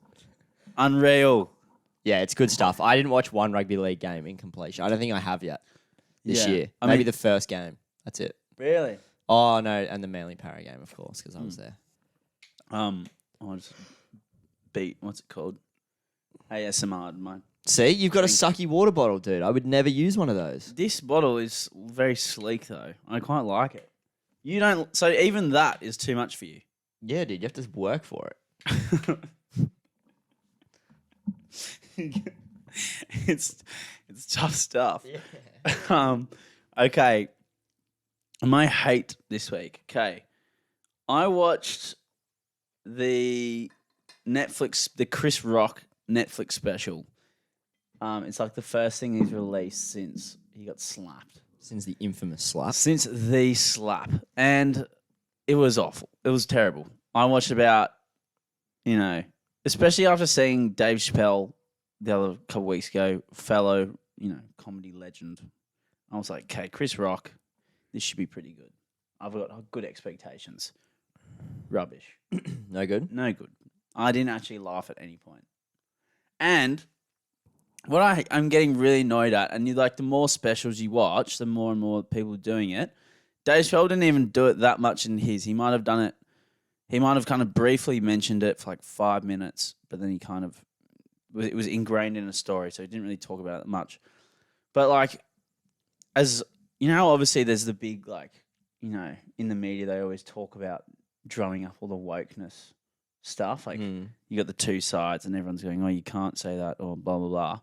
Unreal. Yeah, it's good stuff. I didn't watch one rugby league game in completion. I don't think I have yet this Yeah. year. I Maybe mean- the first game. That's it. Really? Oh no, and the Manly Para game, of course, because I was there. I just beat, what's it called? ASMR. See, you've got a sucky water bottle, dude. I would never use one of those. This bottle is very sleek though. I quite like it. You don't, so even that is too much for you. Yeah, dude, you have to work for it. it's tough stuff. Okay. My hate this week. Okay. I watched the Chris Rock Netflix special. It's like the first thing he's released since he got slapped. Since the infamous slap. Since the slap. And it was awful. It was terrible. I watched about, especially after seeing Dave Chappelle the other couple weeks ago, fellow, comedy legend. I was like, okay, Chris Rock, this should be pretty good. I've got good expectations. Rubbish. No good. No good. I didn't actually laugh at any point. And what I'm getting really annoyed at, and the more specials you watch, the more and more people are doing it. Dave Chappelle didn't even do it that much in his. He might have done it. He might have kind of briefly mentioned it for 5 minutes, but then it was ingrained in a story, so he didn't really talk about it much. But as you know, obviously there's the big in the media they always talk about drumming up all the wokeness stuff. You got the two sides, and everyone's going, "Oh, you can't say that," or blah blah blah.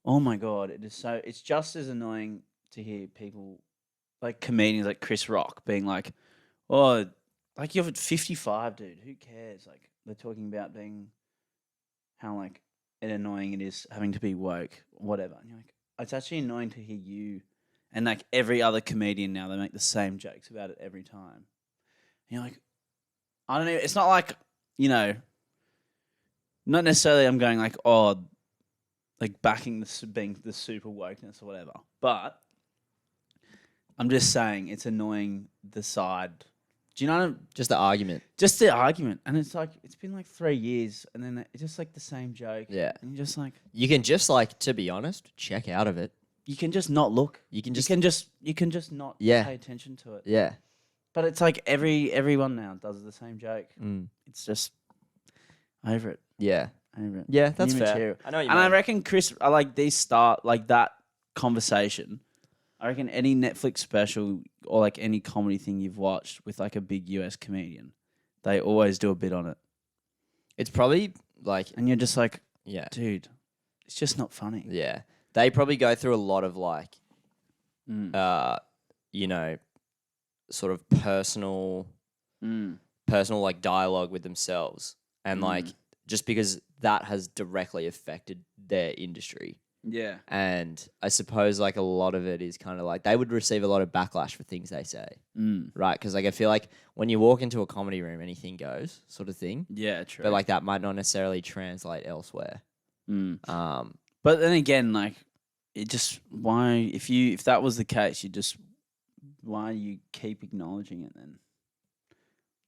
Oh my god, it's just as annoying to hear people comedians like Chris Rock being like, "Oh, you're at 55, dude. Who cares?" They're talking about being how annoying it is having to be woke, whatever. And you're like, it's actually annoying to hear you And like every other comedian now, they make the same jokes about it every time. And you're like, I don't know. It's not like, you know, not necessarily I'm going like, oh, like backing being the super wokeness or whatever. But I'm just saying it's annoying the side. Do you know what I'm, Just the argument. just the argument? And it's like, it's been like 3 years and then it's just like the same joke. Yeah. And you're just like, You can just like, to be honest, check out of it. you can just not look. You can You just, can just not Yeah. pay attention to it. yeah. But it's like everyone now does the same joke. Mm. It's just over it. Yeah. Over it. Yeah, that's New fair. material. I know what you And I mean. reckon Chris, I like these start like that conversation. I reckon any Netflix special or like any comedy thing you've watched with like a big US comedian, they always do a bit on it. It's probably like, And you're just like, yeah. dude, it's just not funny. Yeah. They probably go through a lot of like, Mm. you know, sort of personal Mm. like dialogue with themselves. And like, just because that has directly affected their industry. Yeah. And I suppose like a lot of it is kind of like they would receive a lot of backlash for things they say, Mm. right? Because like I feel like when you walk into a comedy room, anything goes, sort of thing. Yeah, true. But like that might not necessarily translate elsewhere. Mm. Um, But then again, like it just if that was the case, why do you keep acknowledging it then?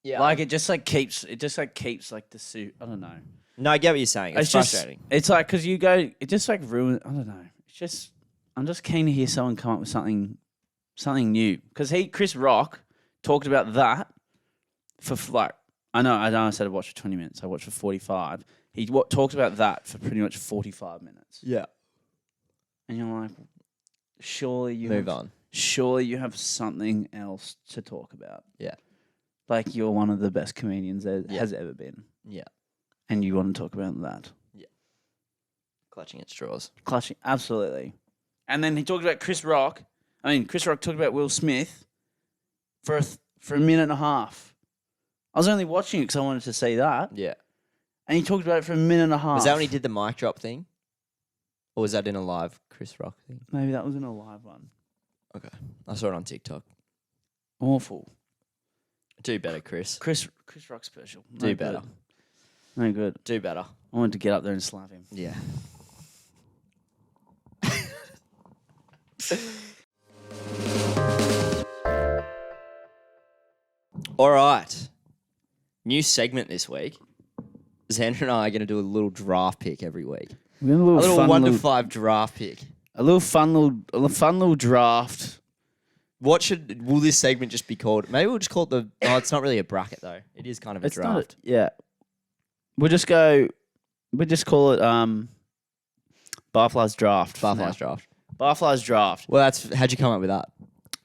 yeah, Like it just keeps like the suit. I don't know. no, I get what you're saying. It's just frustrating. it's like because you go, it just like ruin. I don't know. It's just I'm just keen to hear someone come up with something new because Chris Rock talked about that for like I know I said I watched for 20 minutes. I watched for 45. He talked about that for pretty much 45 minutes. Yeah, And you're like, surely you move have, on. Surely you have something else to talk about. Yeah. Like you're one of the best comedians there Yeah. has ever been. Yeah, And you want to talk about that. clutching at straws. Clutching, absolutely. And then he talked about Chris Rock. Chris Rock talked about Will Smith for a minute and a half. I was only watching it because I wanted to see that. Yeah, And he talked about it for a minute and a half. was that when he did the mic drop thing, or was that in a live Chris Rock thing? Maybe that was in a live one. Okay, I saw it on TikTok. Awful. Do better, Chris. Chris Rock special. No Do good. better. No good. Do better. I wanted to get up there and slap him. Yeah. All right. New segment this week. Xander and I are going to do a little draft pick every week. We're A gonna do little fun 1 to 5 draft pick. a fun little draft. Will this segment just be called? Maybe we'll just call it the. Oh, it's not really a bracket though. It is kind of a It's draft. yeah. We'll just call it Barfly's draft. for Barfly's now. draft. Barfly's draft. Well, how'd you come up with that?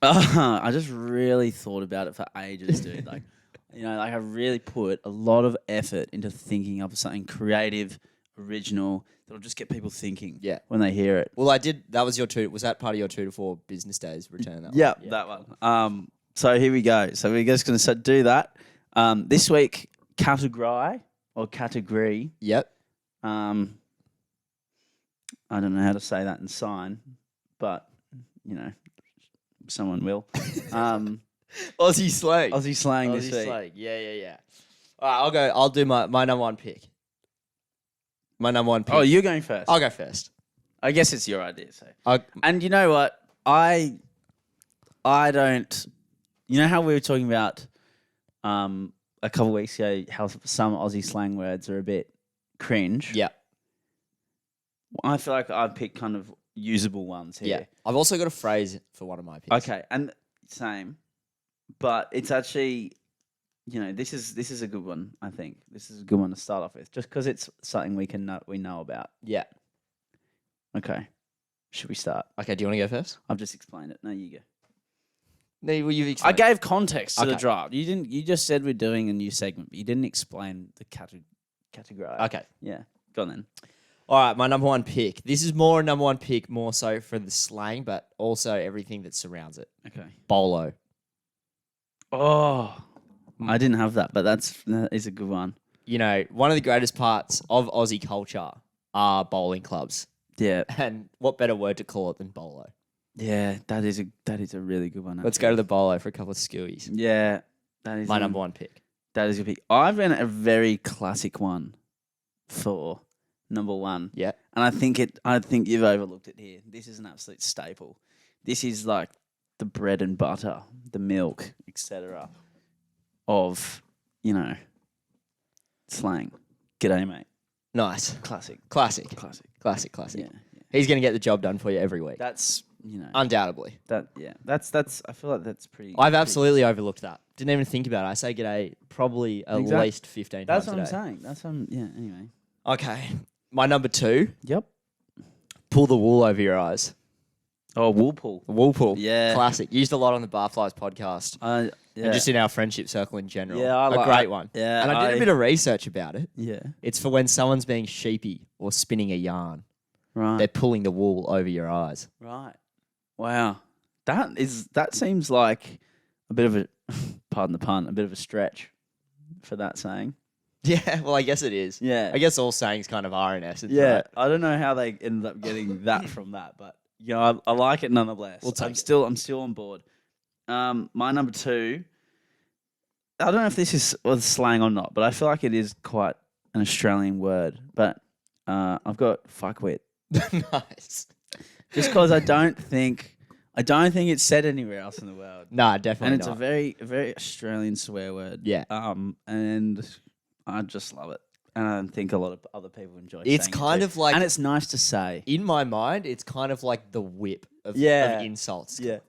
I just really thought about it for ages, dude. Like, I really put a lot of effort into thinking of something creative, original that'll just get people thinking. Yeah. When they hear it. Well, I did. That was your two. Was that part of your 2 to 4 business days return? That Yeah, one? that one. So here we go. So we're just going to do that. This week, category. Yep. I don't know how to say that in sign, but someone will. Aussie slang. Aussie slang this Aussie week. slang. Yeah. All right, I'll go. I'll do my number one pick. My number one pick. Oh, you're going first. I'll go first. I guess it's your idea. So, I'll, and you know what? I don't. You know how we were talking about a couple of weeks ago how some Aussie slang words are a bit cringe. yeah. I feel like I've picked kind of usable ones Yeah. here. I've also got a phrase for one of my picks. Okay, and same, but it's actually, this is a good one. I think this is a good one to start off with, just because it's something we know about. Yeah. Okay, should we start? Okay. Do you want to go first? I've just explained it. No, you go. No, well, you've I explained. gave context to the Okay. draft. You didn't. You just said we're doing a new segment, but you didn't explain the category. Okay. Yeah. Go on then. All right. My number one pick. This is more a number one pick, more so for the slang, but also everything that surrounds it. Okay. Bolo. Oh, I didn't have that, but that is a good one. One of the greatest parts of Aussie culture are bowling clubs. Yeah. And what better word to call it than bolo? Yeah, that is a really good one. Let's go to the bolo for a couple of skewies. Yeah, that is My number one pick. That is a pick. I've been a very classic one for number one. Yeah. And I think you've overlooked it here. This is an absolute staple. This is like the bread and butter, the milk, etc. of, slang. G'day, mate. Nice. Classic. Classic. Classic. Classic. Classic. Yeah. He's going to get the job done for you every week. That's, Undoubtedly. that's I feel like that's pretty. I've absolutely overlooked that. Didn't even think about it. I say g'day probably at least 15 That's times what a I'm day. saying. That's what anyway. Okay. My number two, Yep. pull the wool over your eyes. Oh, wool pull. The wool pull. Yeah. Classic. Used a lot on the Barflies podcast. Yeah. And just in our friendship circle in general. Yeah, I a like- great one. yeah, And I did a bit of research about it. Yeah. It's for when someone's being sheepy or spinning a yarn. Right. They're pulling the wool over your eyes. Right. Wow. That seems like a bit of a pardon the pun, a bit of a stretch for that saying. Yeah, well, I guess it is. Yeah. I guess all sayings kind of are in essence. Yeah. Right? I don't know how they ended up getting that from that, but I like it nonetheless. We'll take I'm it. still on board. My number two, I don't know if this was slang or not, but I feel like it is quite an Australian word. But I've got fuckwit. Nice. Just because I don't think it's said anywhere else in the world. Nah, definitely And it's not. a very Australian swear word. Yeah. And I just love it. And I think a lot of other people enjoy It's saying it kind too. of like, and it's nice to say. in my mind, it's kind of like the whip of Yeah. insults. Yeah.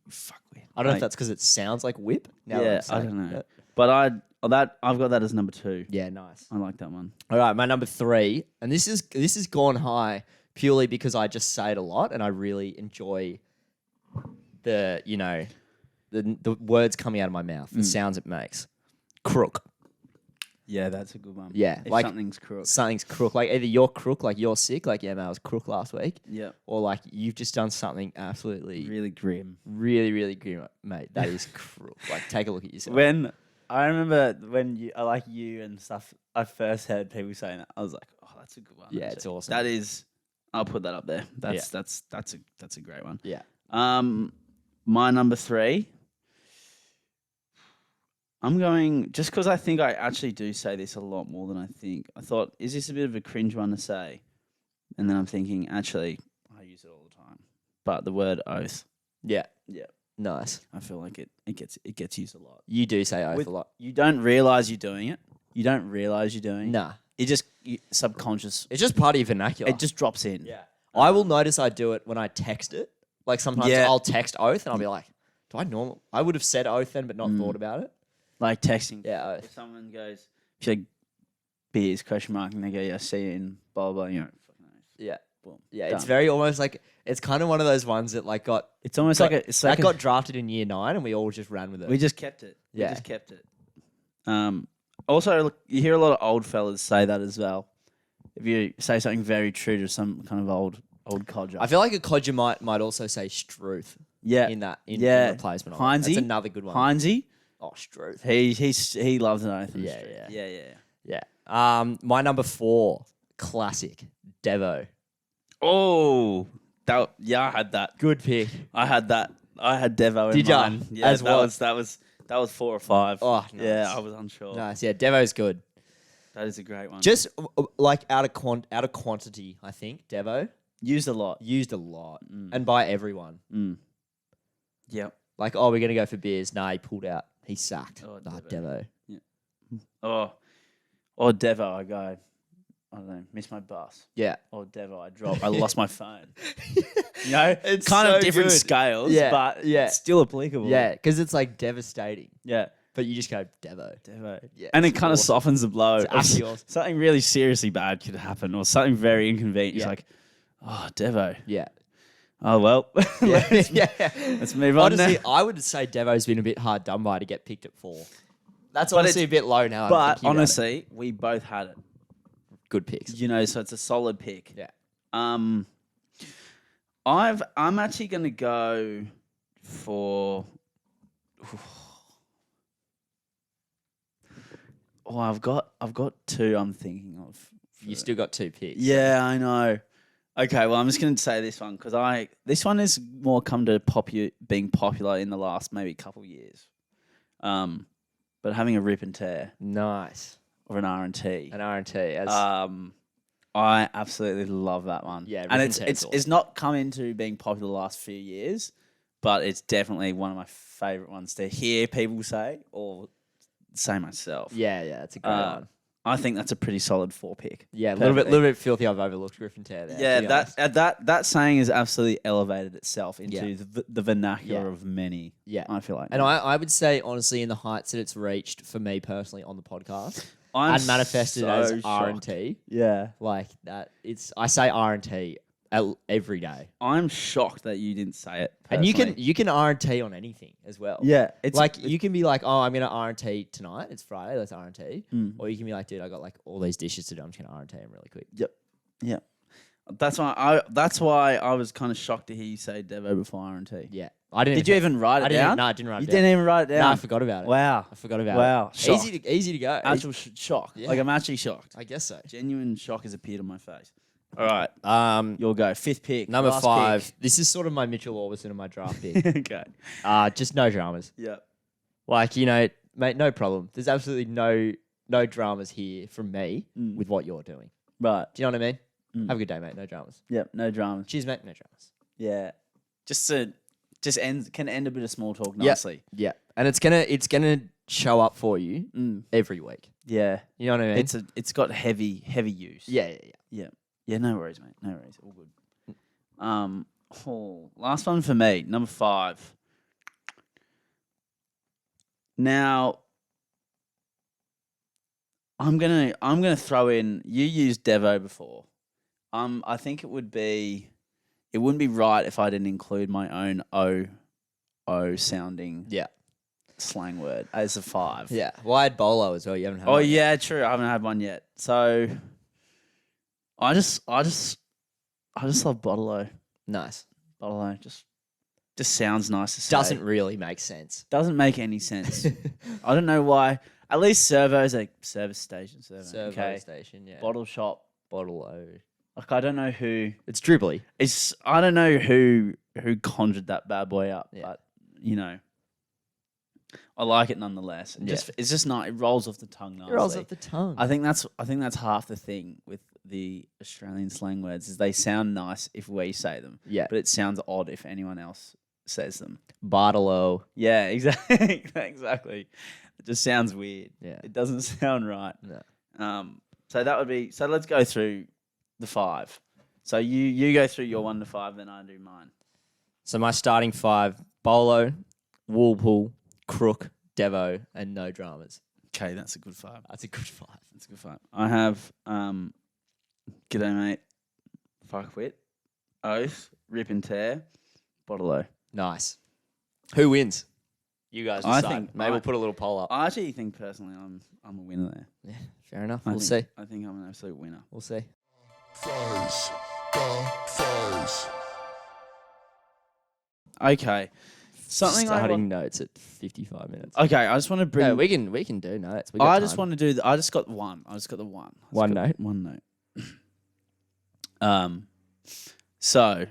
Fuck weird. I don't know if that's because it sounds like whip. Now that I'm Yeah, I saying don't know. it. But I've got that as number two. Yeah, nice. I like that one. All right, my number three, and this is gone high purely because I just say it a lot and I really enjoy the words coming out of my mouth, the sounds it makes. Crook. Yeah, that's a good one. Yeah, If like something's crook. something's crook. Like either you're crook, like you're sick, like yeah, man, I was crook last week, Yeah. or like you've just done something absolutely, Really grim. really, really grim, mate. That is crook. Like take a look at yourself. When I remember when you and stuff, I first heard people saying that, I was like, oh, that's a good one. Yeah, actually. it's awesome. That is, I'll put that up there. That's a great one. Yeah. My number three. I'm going just because I think I actually do say this a lot more than I think. I thought, is this a bit of a cringe one to say? And then I'm thinking, actually, I use it all the time. But the word oath, Yeah. yeah, Nice. I feel like it gets used a lot. You do say oath With- a lot. You don't realize you're doing it. You don't realize you're doing it. Nah. It just subconscious. It's just part of your vernacular. It just drops in. Yeah. I will notice I do it when I text it. Like sometimes Yeah. I'll text oath and I'll be like, I would have said oath then but not thought about it. Like texting. Yeah, oath. If someone goes, if you like, beers, question mark, and they go, yeah, see you in blah, blah, fucking oath. Yeah. Boom. Yeah, Done. it's very almost like it's kind of one of those ones that like got It's almost got- like that got drafted in year 9 and we all just ran with it. we just kept it. Yeah. We just kept it. Also, look, you hear a lot of old fellas say that as well. If you say something very true to some kind of old codger. I feel like a codger might also say struth yeah. in Yeah. replacement. Heinzie? That's another good one. Heinzie, Oh, struth. he loves an oath. in the Yeah, street. yeah. Yeah. Yeah. My number 4, classic, Devo. Oh, I had that. Good pick. I had that. I had Devo in Did ya? mine. Yeah, As what? that was 4 or 5. Oh, Yeah, nice. I was unsure. Nice. Yeah, Devo's good. That is a great one. Just like out of quantity, I think Devo used a lot. used a lot and by everyone. Yep. Like, oh, we're gonna go for beers. Nah, he pulled out. He sacked. Oh, Nah, Devo. Devo. Or Devo, I go, I don't know, miss my bus. Yeah. Or Devo, I lost my phone. You know, It's kind so of different good. scales, Yeah, but yeah. it's still applicable. Yeah, because it's like devastating. Yeah. But you just go Devo. Devo. Yeah, And it it's kind of awesome. softens the blow. It's actually awesome. Something really seriously bad could happen, or something very inconvenient. It's Yeah. like, oh, Devo. Yeah. Oh, well. Yeah. yeah. Let's move on Honestly, now. I would say Devo's been a bit hard done by to get picked at 4. That's But honestly a bit low now. I'm But thinking about it. honestly, we both had it. Good picks. You know, so it's a solid pick. Yeah. I'm actually going to go for. Oh, I've got 2 I'm thinking of. You still got 2 picks. Yeah, I know. Okay, well, I'm just going to say this one because this one is more come to being popular in the last maybe couple years. But having a rip and tear Nice. or an R&T. An R&T. As, I absolutely love that one. Yeah, and rip and it's tear's it's awesome. it's not come into being popular the last few years, but it's definitely one of my favorite ones to hear people say or say myself. yeah, it's a great one. I think that's a pretty solid 4 pick. Yeah, a Perfectly. little bit filthy. I've overlooked rip and tear there. Yeah, to be honest. that saying has absolutely elevated itself into Yeah. the vernacular Yeah. of many. Yeah. I feel like. And I would say, honestly, in the heights that it's reached for me personally on the podcast I'm and manifested so as shocked. R&T, Yeah, like that, I say R&T every day. I'm shocked that you didn't say it. And Personally. you can R&T on anything as well. Yeah, it's Like you can be like, oh, I'm gonna R&T tonight. It's Friday. Let's R&T. Mm. Or you can be like, dude, I got like all these dishes to do. I'm just gonna R&T them really quick. Yeah, that's why I was kind of shocked to hear you say Devo before R&T. Yeah, I didn't. Did you even write it down? No, I didn't write You it down. didn't even write it down. No, I forgot about it. Wow, I forgot about wow, it. shocked. Easy to go. Actual shock. Yeah. Like I'm actually shocked. I guess so. Genuine shock has appeared on my face. All right, you'll go 5th pick. Number last 5. This is sort of my Mitchell Orbison and my draft pick. pick. Okay. Just no dramas. Yeah. Like, mate, no problem. There's absolutely no dramas here from me with what you're doing. Right. Do you know what I mean? Mm. Have a good day, mate. No dramas. Yep. No dramas. Cheers, mate. No dramas. Yeah. Can end a bit of small talk nicely. Yeah. And it's gonna show up for you Mm. every week. Yeah. You know what I mean? It's got heavy use. yeah. Yeah, no worries, mate. No worries. All good. Last one for me, number 5. Now, I'm gonna throw in. You used Devo before. I think it wouldn't be right if I didn't include my own O sounding Yeah. slang word as a 5. Yeah. Wide bolo as well. You haven't had Oh one yet. yeah, true. I haven't had one yet. So I just love Bottle-O. Nice. Bottle-O just sounds nice to say. Doesn't really make sense. Doesn't make any sense. I don't know why. At least Servo's a service station. Servo okay. station, yeah. Bottle shop. Bottle O. Like I don't know who. It's dribbly. I don't know who conjured that bad boy up, Yeah. but I like it nonetheless. Yeah. It's just not. It rolls off the tongue nicely. It rolls off the tongue. I think that's half the thing with the Australian slang words is they sound nice if we say them, yeah. but it sounds odd if anyone else says them. Bartolo. Yeah, exactly. Exactly. It just sounds weird. Yeah. It doesn't sound right. No. So that would be. So let's go through the 5. So you go through your 1 to 5, then I do mine. So my starting 5: Bolo, Woolpool, Crook, Devo, and no dramas. Okay, that's a good 5. That's a good 5. That's a good 5. I have G'day mate, Fuckwit, Oath, Rip and Tear, Bottle-O. Nice. Who wins? You guys I decide. think- Maybe we'll put a little poll up. I actually think personally I'm a winner there. Yeah, fair enough. I We'll see. think- I think I'm an absolute winner. We'll see. Fires, the fires. Okay. Something I Starting notes at 55 minutes. Okay, I just want to bring. No, we can do notes. We got I just time. want to do. I just got one. I just got the one. I just One got note? One note. So,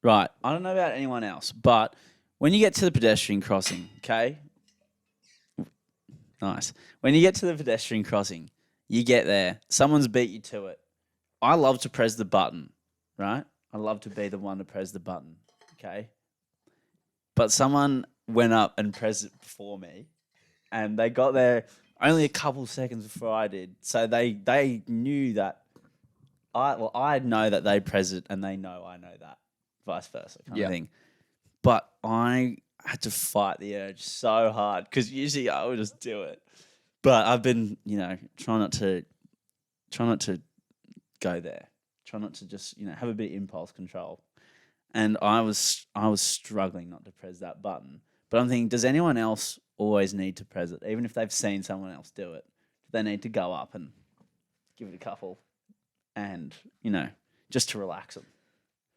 right. I don't know about anyone else, but when you get to the pedestrian crossing, okay. Nice. When you get to the pedestrian crossing, you get there. Someone's beat you to it. I love to press the button, right? I love to be the one to press the button, okay? But someone went up and pressed it before me, and they got there only a couple seconds before I did. So they knew that I know that they press it, and they know I know that, vice versa kind Yeah. of thing. But I had to fight the urge so hard because usually I would just do it. But I've been, trying not to go there. Try not to just, have a bit of impulse control. And I was struggling not to press that button. But I'm thinking, does anyone else always need to press it? Even if they've seen someone else do it, do they need to go up and give it a couple and, just to relax them?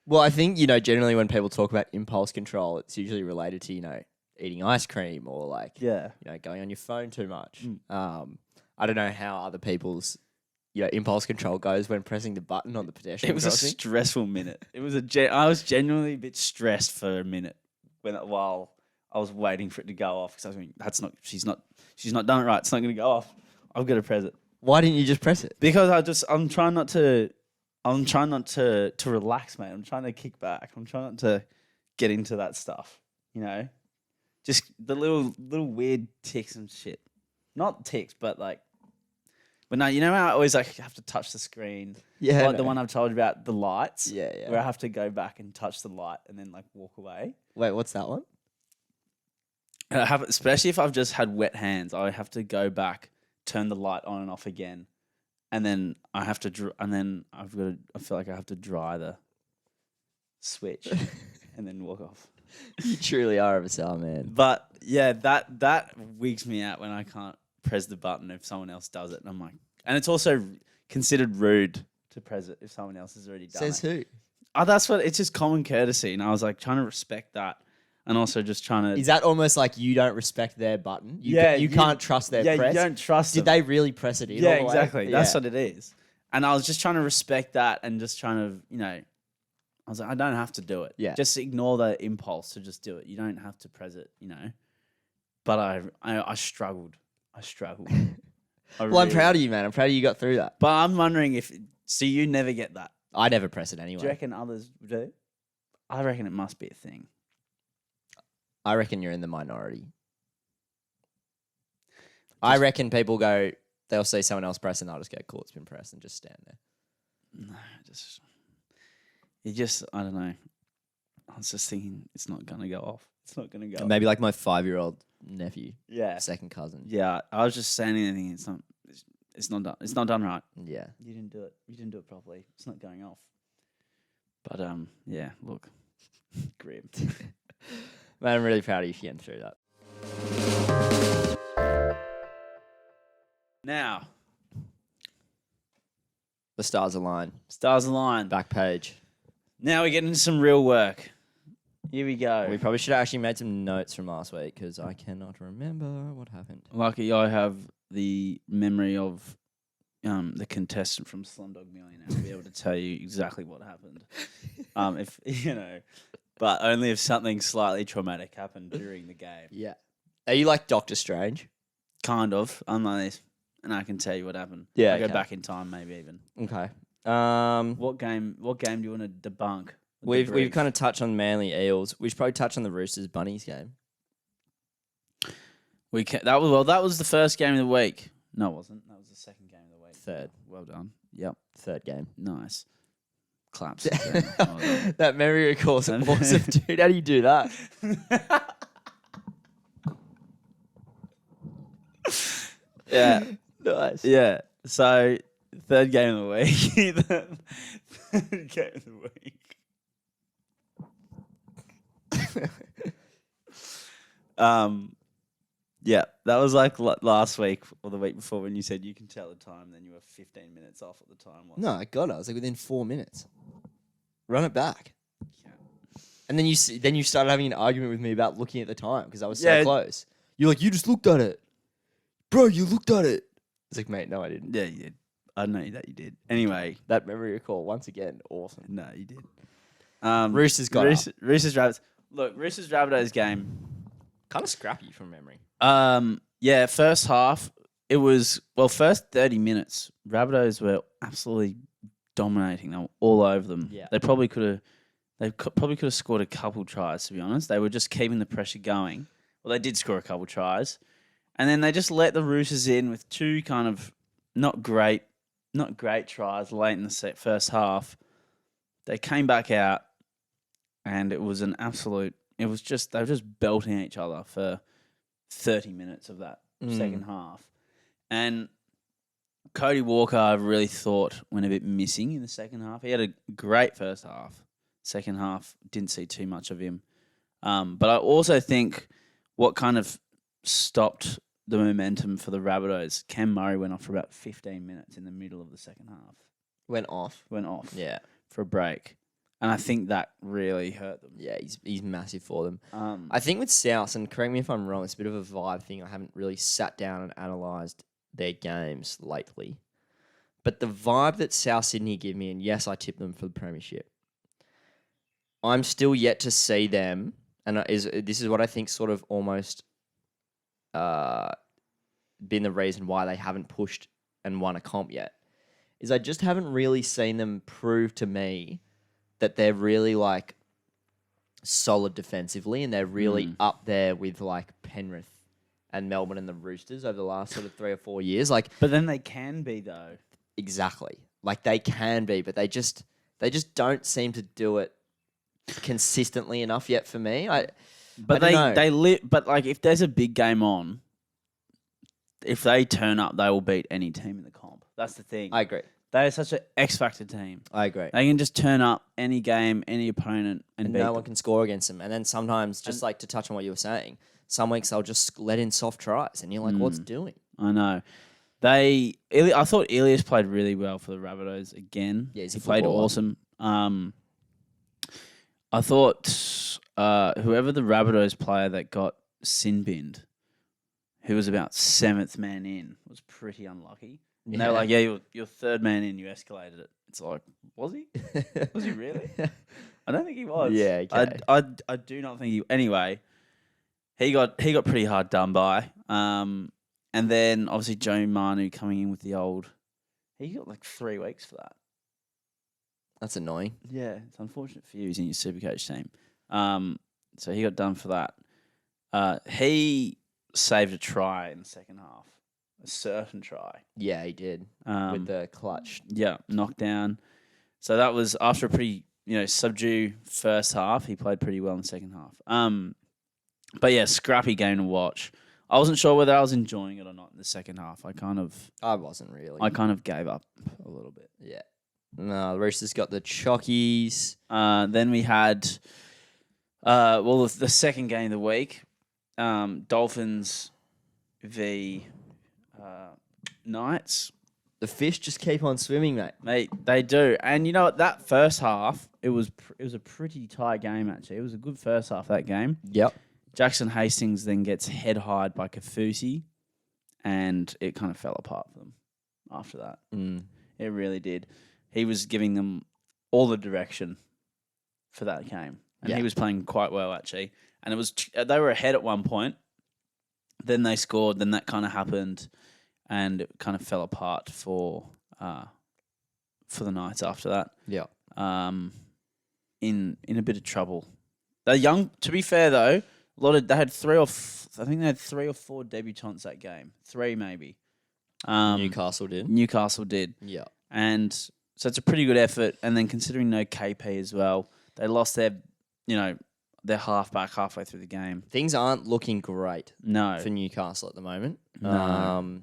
Well, I think, generally when people talk about impulse control, it's usually related to, eating ice cream or like, Yeah. going on your phone too much. Mm. I don't know how other people's your impulse control goes when pressing the button on the pedestrian It was a crossing? stressful minute. It was I was genuinely a bit stressed for a minute while I was waiting for it to go off because I was going, that's not. She's not done it right. It's not going to go off. I've got to press it Why didn't you just press it? because I'm trying not to relax, mate. I'm trying to kick back. I'm trying not to get into that stuff. You know, just the little weird ticks and shit. Not ticks, but like. But no, you know how I always like have to touch the screen. Yeah, Like the one I've told you about, the lights. Yeah, yeah. Where I have to go back and touch the light and then like walk away. Wait, what's that one? And I have, especially if I've just had wet hands, I have to go back, turn the light on and off again, and then I have to, and then I feel like I have to dry the switch and then walk off. You truly are a bizarre man. But yeah, that wigs me out when I can't press the button if someone else does it, and I'm like, and it's also considered rude to press it if someone else has already done Says it. who? Oh, that's what it's just common courtesy, and I was like trying to respect that, and also just trying to. Is that almost like you don't respect their button? You You- can't trust their yeah, press. you don't trust. Did them. they really press it in? Yeah, all the way? exactly. That's Yeah. what it is. And I was just trying to respect that, and just trying to, I was like, I don't have to do it. Yeah. Just ignore the impulse to just do it. You don't have to press it. But I struggled. Well, I'm proud of you, man. I'm proud of you got through that. But I'm wondering so you never get that. I never press it Do you anyway. reckon others do? I reckon it must be a thing. I reckon you're in the minority. I reckon people go, they'll see someone else press and they'll just go, cool, it's been pressed and just stand there. No, I don't know. I was just thinking it's not going to go off. It's not going to go off. Maybe like my 5-year-old nephew, Yeah. second cousin. Yeah, I was just standing there thinking it's not done. It's not done right. Yeah. You didn't do it. You didn't do it properly. It's not going off. But yeah, look. Grim. Man, I'm really proud of you for getting through that. Now, The stars align. stars align. Back page. Now we're getting into some real work. Here we go. We probably should have actually made some notes from last week because I cannot remember what happened. Lucky I have the memory of the contestant from Slumdog Millionaire. I'll be able to tell you exactly what happened. If but only if something slightly traumatic happened during the game. Yeah. Are you like Doctor Strange? Kind of. I'm like this, and I can tell you what happened. Yeah, I'll go okay. back in time, maybe even. Okay. What game do you want to debunk? We've kind of touched on Manly Eels. We should probably touch on the Roosters Bunnies game. That was the first game of the week. No, it wasn't. That was the second game of the week. Third. Well done. Yep. Third game. Nice. Claps. again. Well done. That memory recall's awesome, dude. How do you do that? Yeah. Nice. Yeah. So third game of the week. Third game of the week. Yeah, that was like last week or the week before when you said you can tell the time, then you were 15 minutes off at the time. No, I got it. I was like within 4 minutes. Run it back. Yeah. And then you started having an argument with me about looking at the time because I was so Yeah. close. You're like, you just looked at it. Bro, you looked at it. It's like, mate, no, I didn't. Yeah, you did. I know that you did. Anyway, That memory recall, once again, awesome. no, you did. Roosters got up. Roosters Rabbits. Look, Roosters Rabbitohs game. Kind of scrappy from memory. Yeah, first half, it was, first 30 minutes, Rabbitohs were absolutely dominating. They were all over them. Yeah. They probably could have scored a couple tries, to be honest. They were just keeping the pressure going. Well, they did score a couple tries. And then they just let the Roosters in with two kind of not great tries late in the first half. They came back out, and it was an absolute. It was just they were just belting each other for 30 minutes of that second half, and Cody Walker, I really thought went a bit missing in the second half. He had a great first half. Second half, didn't see too much of him. But I also think what kind of stopped the momentum for the Rabbitohs, Cam Murray went off for about 15 minutes in the middle of the second half. Went off. Went off Yeah. for a break. And I think that really hurt them. Yeah, he's massive for them. Um, I think with South, and correct me if I'm wrong, it's a bit of a vibe thing. I haven't really sat down and analysed their games lately. But the vibe that South Sydney give me, and yes, I tip them for the premiership. I'm still yet to see them, and this is what I think sort of almost been the reason why they haven't pushed and won a comp yet. Is I just haven't really seen them prove to me that they're really like solid defensively, and they're really up there with like Penrith and Melbourne and the Roosters over the last sort of 3 or 4 years. Like But then they can be though. exactly, like they can be, but they just don't seem to do it consistently enough yet for me. But I don't know. But like, if there's a big game on, if they turn up, they will beat any team in the comp. That's the thing. I agree. They are such an X factor team. I agree. They can just turn up any game, any opponent, and beat no them. one can score against them. And then sometimes, just like to touch on what you were saying, some weeks they'll just let in soft tries, and you're like, "What's doing?" I know. I thought Elias played really well for the Rabbitohs again. Yeah, he's he a played footballer. awesome. I thought whoever the Rabbitohs player that got sin binned, who was about 7th man in, was pretty unlucky. And they were like, "Yeah, you're 3rd man in. You escalated it." It's like, was he? Was he really? I don't think he was. Yeah, okay. I do not think he. Anyway, he got pretty hard done by. And then obviously Joe Manu coming in with the old. He got like 3 weeks for that. That's annoying. Yeah, it's unfortunate for you. He's in your Supercoach team. So he got done for that. He saved a try in the second half, a certain try. Yeah, he did with the clutch. Yeah, knockdown. So that was after a pretty, subdue first half. He played pretty well in the second half. But yeah, scrappy game to watch. I wasn't sure whether I was enjoying it or not in the second half. I wasn't really. kind of gave up a little bit. Yeah. No, the Roosters got the Chockies. Then we had, the second game of the week, Dolphins v Knights. The fish just keep on swimming, mate. Mate, they do. And you know what? That first half, it was a pretty tight game, actually. It was a good first half, that game. Yep. Jackson Hastings then gets head-high'd by Kafusi, and it kind of fell apart for them after that. It really did. He was giving them all the direction for that game, and he was playing quite well, actually. And it was they were ahead at one point. Then they scored. Then that kind of happened, and it kind of fell apart for the Knights after that. Yeah. In a bit of trouble. They're young. To be fair, though, they had 3 or 4 debutants that game. 3 maybe. Newcastle did. Newcastle did. Yeah. And so it's a pretty good effort. And then considering no KP as well, they lost their halfback halfway through the game. Things aren't looking great No. for Newcastle at the moment. No.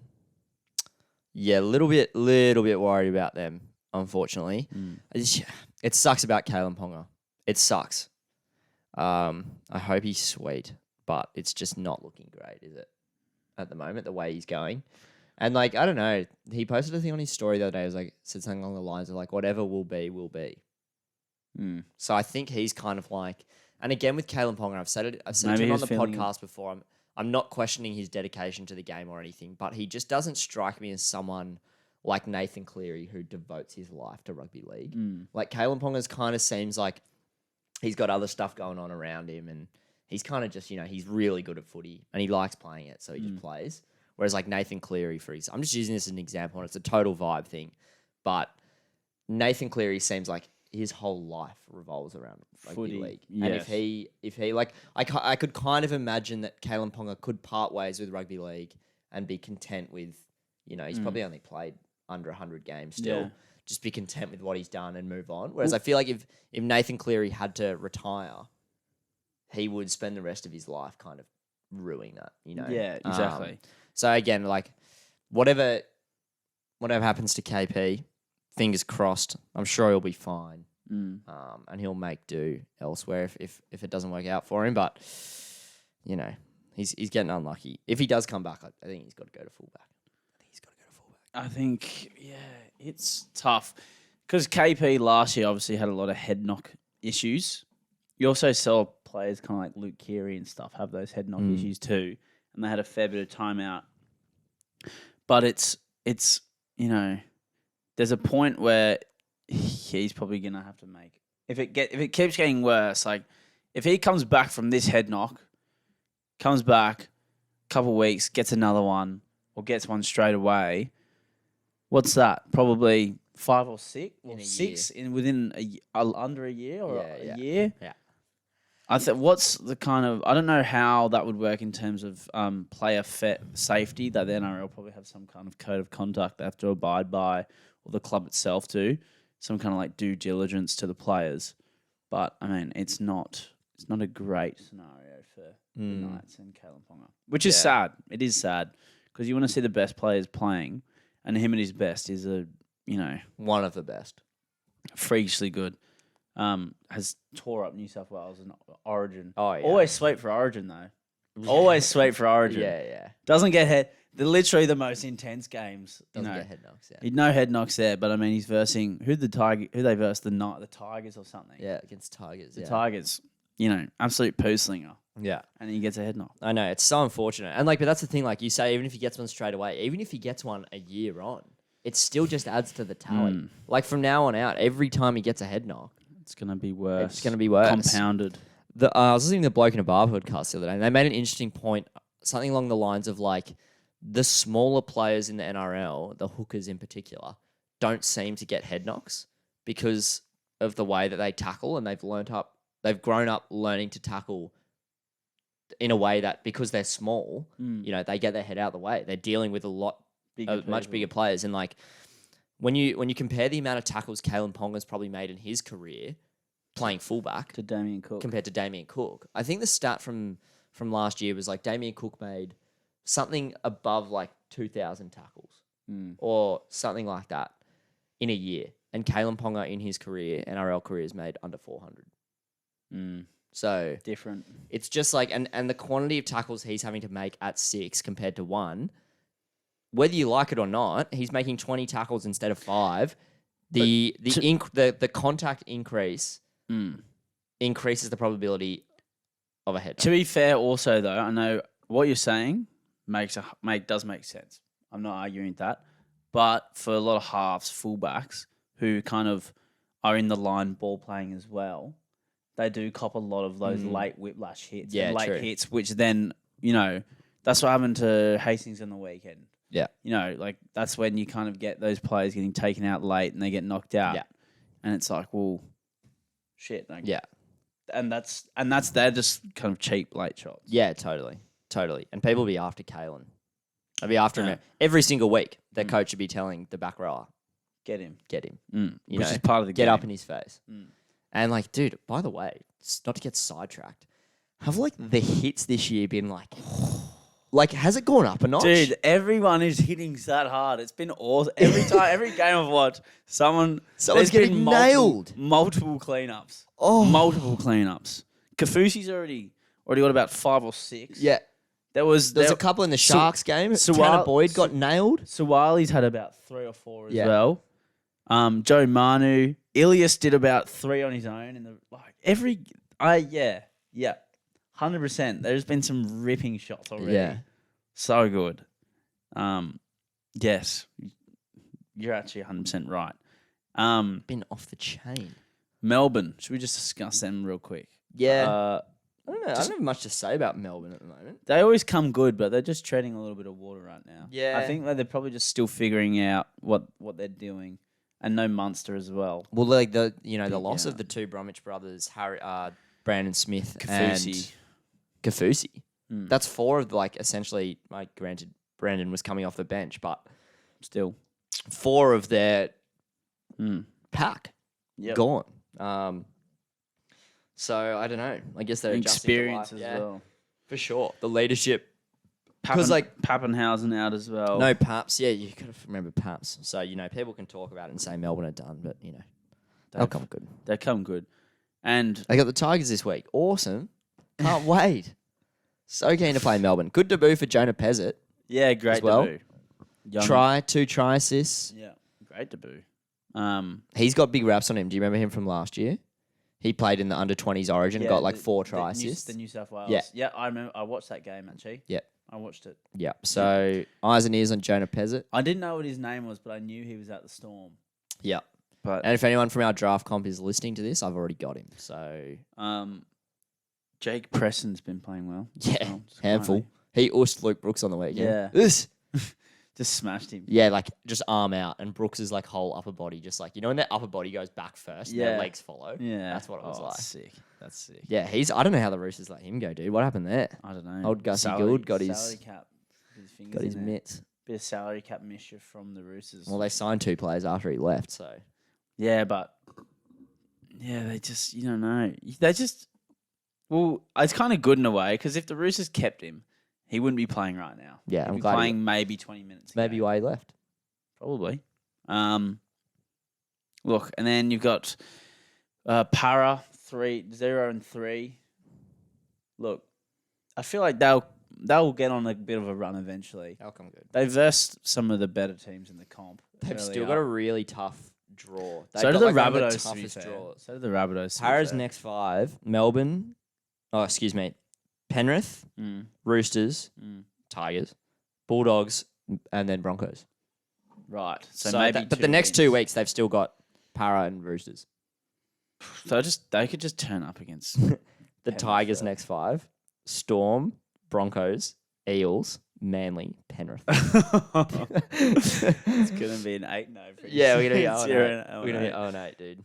Yeah, a little bit worried about them, unfortunately. It sucks about Kalen Ponga. It sucks. I hope he's sweet, but it's just not looking great, is it? At the moment, the way he's going. And I don't know. He posted a thing on his story the other day. It was said something along the lines of whatever will be, will be. So I think he's kind of and again with Kalen Ponga, I've said it to him on the podcast before. I'm not questioning his dedication to the game or anything, but he just doesn't strike me as someone like Nathan Cleary who devotes his life to rugby league. Kalen Ponga's kind of seems like he's got other stuff going on around him, and he's kind of just, he's really good at footy and he likes playing it, so he just plays. Whereas Nathan Cleary, I'm just using this as an example, and it's a total vibe thing, but Nathan Cleary seems like his whole life revolves around rugby Footy, league. yes. And if he I could kind of imagine that Kalen Ponga could part ways with rugby league and be content with, he's probably only played under 100 games still. Yeah. Just be content with what he's done and move on. Whereas I feel like if Nathan Cleary had to retire, he would spend the rest of his life kind of ruining that, Yeah, exactly. So again, whatever happens to KP, fingers crossed. I'm sure he'll be fine, and he'll make do elsewhere if it doesn't work out for him. But he's getting unlucky. If he does come back, I think he's got to go to fullback. I think, it's tough because KP last year obviously had a lot of head knock issues. You also saw players kind of like Luke Keary and stuff have those head knock issues too, and they had a fair bit of time out. But it's there's a point where he's probably gonna have to make if it keeps getting worse. Like if he comes back from this head knock, comes back, couple weeks, gets another one, or gets one straight away. What's that? Probably 5 or 6 or In a 6 in within under a year or Yeah, a year. Yeah. I think what's the kind of I don't know how that would work in terms of player safety that the NRL probably have some kind of code of conduct they have to abide by, or the club itself do, some kind of like due diligence to the players. But I mean, it's not a great scenario for the Knights and Kalen Ponga, which is sad. It is sad because you want to see the best players playing, and him at his best is One of the best. freakishly good. Has tore up New South Wales and Origin. Oh, yeah. Always sweet for Origin though. Always sweet for Origin. Yeah. Doesn't get head. They're literally the most intense games. Doesn't get head knocks. Yeah. No head knocks there, but I mean he's versing who they versed the Tigers or something. Yeah, against Tigers. The Tigers. Absolute poo slinger, Yeah. and he gets a head knock. I know, it's so unfortunate. And but that's the thing, like you say, even if he gets one straight away, even if he gets one a year on, it still just adds to the tally. Like from now on out, every time he gets a head knock, It's gonna be worse. it's going to be worse. Compounded. I was listening to the Bloke in a Bar podcast the other day, and they made an interesting point, something along the lines of like the smaller players in the NRL, the hookers in particular, don't seem to get head knocks because of the way that they tackle, and they've grown up learning to tackle in a way that because they're small, they get their head out of the way. They're dealing with much bigger players, and like when you compare the amount of tackles Kalen Ponga's probably made in his career playing fullback to Damien Cook compared to Damien Cook, I think the stat from last year was like Damien Cook made something above like 2,000 tackles or something like that in a year, and Kalen Ponga in his career, NRL career, has made under 400. So different. it's just like, and the quantity of tackles he's having to make at 6 compared to 1, whether you like it or not, he's making 20 tackles instead of 5. The contact increase increases the probability of a head knock. To be fair, also though, I know what you're saying does make sense. I'm not arguing that, but for a lot of halves, fullbacks who kind of are in the line ball playing as well, they do cop a lot of those late whiplash hits, Yeah, and late true. hits, which then that's what happened to Hastings on the weekend. Yeah. Like that's when you kind of get those players getting taken out late and they get knocked out. Yeah. And it's like, well, shit. Yeah. And they're just kind of cheap late shots. Yeah, totally. And people will be after Kalen. They'll be after him every single week. Their coach should be telling the back rower, Get him. Which is part of the get game. up in his face. And like, dude, by the way, not to get sidetracked, have like the hits this year been like has it gone up a notch? Dude, everyone is hitting that hard. It's been awesome. Every time, every game I've watched, someone's Someone's there's getting been nailed. Multiple cleanups. Oh. Multiple cleanups. Kafusi's already got about 5 or 6. Yeah. There was a couple in the Sharks game. So Tanner Boyd got nailed. Sawali's had about 3 or 4 as well. Joe Manu. Ilias did about 3 on his own. And 100%. There's been some ripping shots already. Yeah. So good. Yes. You're actually 100% right. Been off the chain. Melbourne. Should we just discuss them real quick? Yeah. I don't know. I don't have much to say about Melbourne at the moment. They always come good, but they're just treading a little bit of water right now. Yeah. I think that they're probably just still figuring out what they're doing. And no Munster as well. Well, like the loss yeah. of the 2 Bromwich brothers, Brandon Smith Kafusi. and Kafusi. That's 4 of essentially. Like, granted, Brandon was coming off the bench, but Still. 4 of their pack gone. So I don't know. I guess they're adjusting to Experience life. as well. For sure. The leadership. Pappenhausen out as well. No Paps. Yeah, you got to remember Paps. So, people can talk about it and say Melbourne are done, but, they'll come good. They come good. And They got the Tigers this week. Awesome. Can't wait. So keen to play Melbourne. Good debut for Jonah Pezzett. yeah, great as well. debut. Young- 2 try assists. Yeah, great debut. He's got big raps on him. Do you remember him from last year? He played in the under-20s Origin, got like 4 try assists. The New South Wales. Yeah. Yeah, I remember. I watched that game actually. Yeah. I watched it. Yeah. So eyes and ears on Jonah Pezzett. I didn't know what his name was, but I knew he was at the Storm. Yeah. But And if anyone from our draft comp is listening to this, I've already got him. So Jake Preston's been playing well. yeah, Well, just handful. quietly. He used Luke Brooks on the weekend. Yeah. Ugh. Just smashed him. Yeah, like just arm out, and Brooks's like whole upper body, just like when their upper body goes back first, and their Yeah. legs follow. Yeah. That's what it was like. That's sick. That's sick. Yeah, I don't know how the Roosters let him go, dude. What happened there? I don't know. Old Gussie Gould got his salary cap. Fingers in there. mitts. Bit of salary cap mischief from the Roosters. Well, they signed 2 players after he left, so Yeah, but they just you don't know. They just it's kind of good in a way because if the Roosters kept him, he wouldn't be playing right now. yeah, He'd I'm be glad. playing maybe 20 minutes. a Maybe game. why he left. Probably. Look, and then you've got Para 0-3. Look, I feel like they'll get on a bit of a run eventually. They'll come good. They versed some of the better teams in the comp. They've early still up. got a really tough draw. They've So do got, the like, one of Rabbitohs. To be toughest fair. draws. So do the Rabbitohs. to be Para's fair. next 5: Melbourne. Oh, excuse me, Penrith, Mm, Roosters, mm. Tigers, Bulldogs, and then Broncos. Right. So, So maybe. but the next 2 weeks they've still got Para and Roosters. So they could just turn up against. The Penrith Tigers' first. next 5: Storm, Broncos, Eels, Manly, Penrith. It's gonna be an 8-0. Yeah, we're gonna be 0-8. 0-8. We're gonna be 0-8, dude.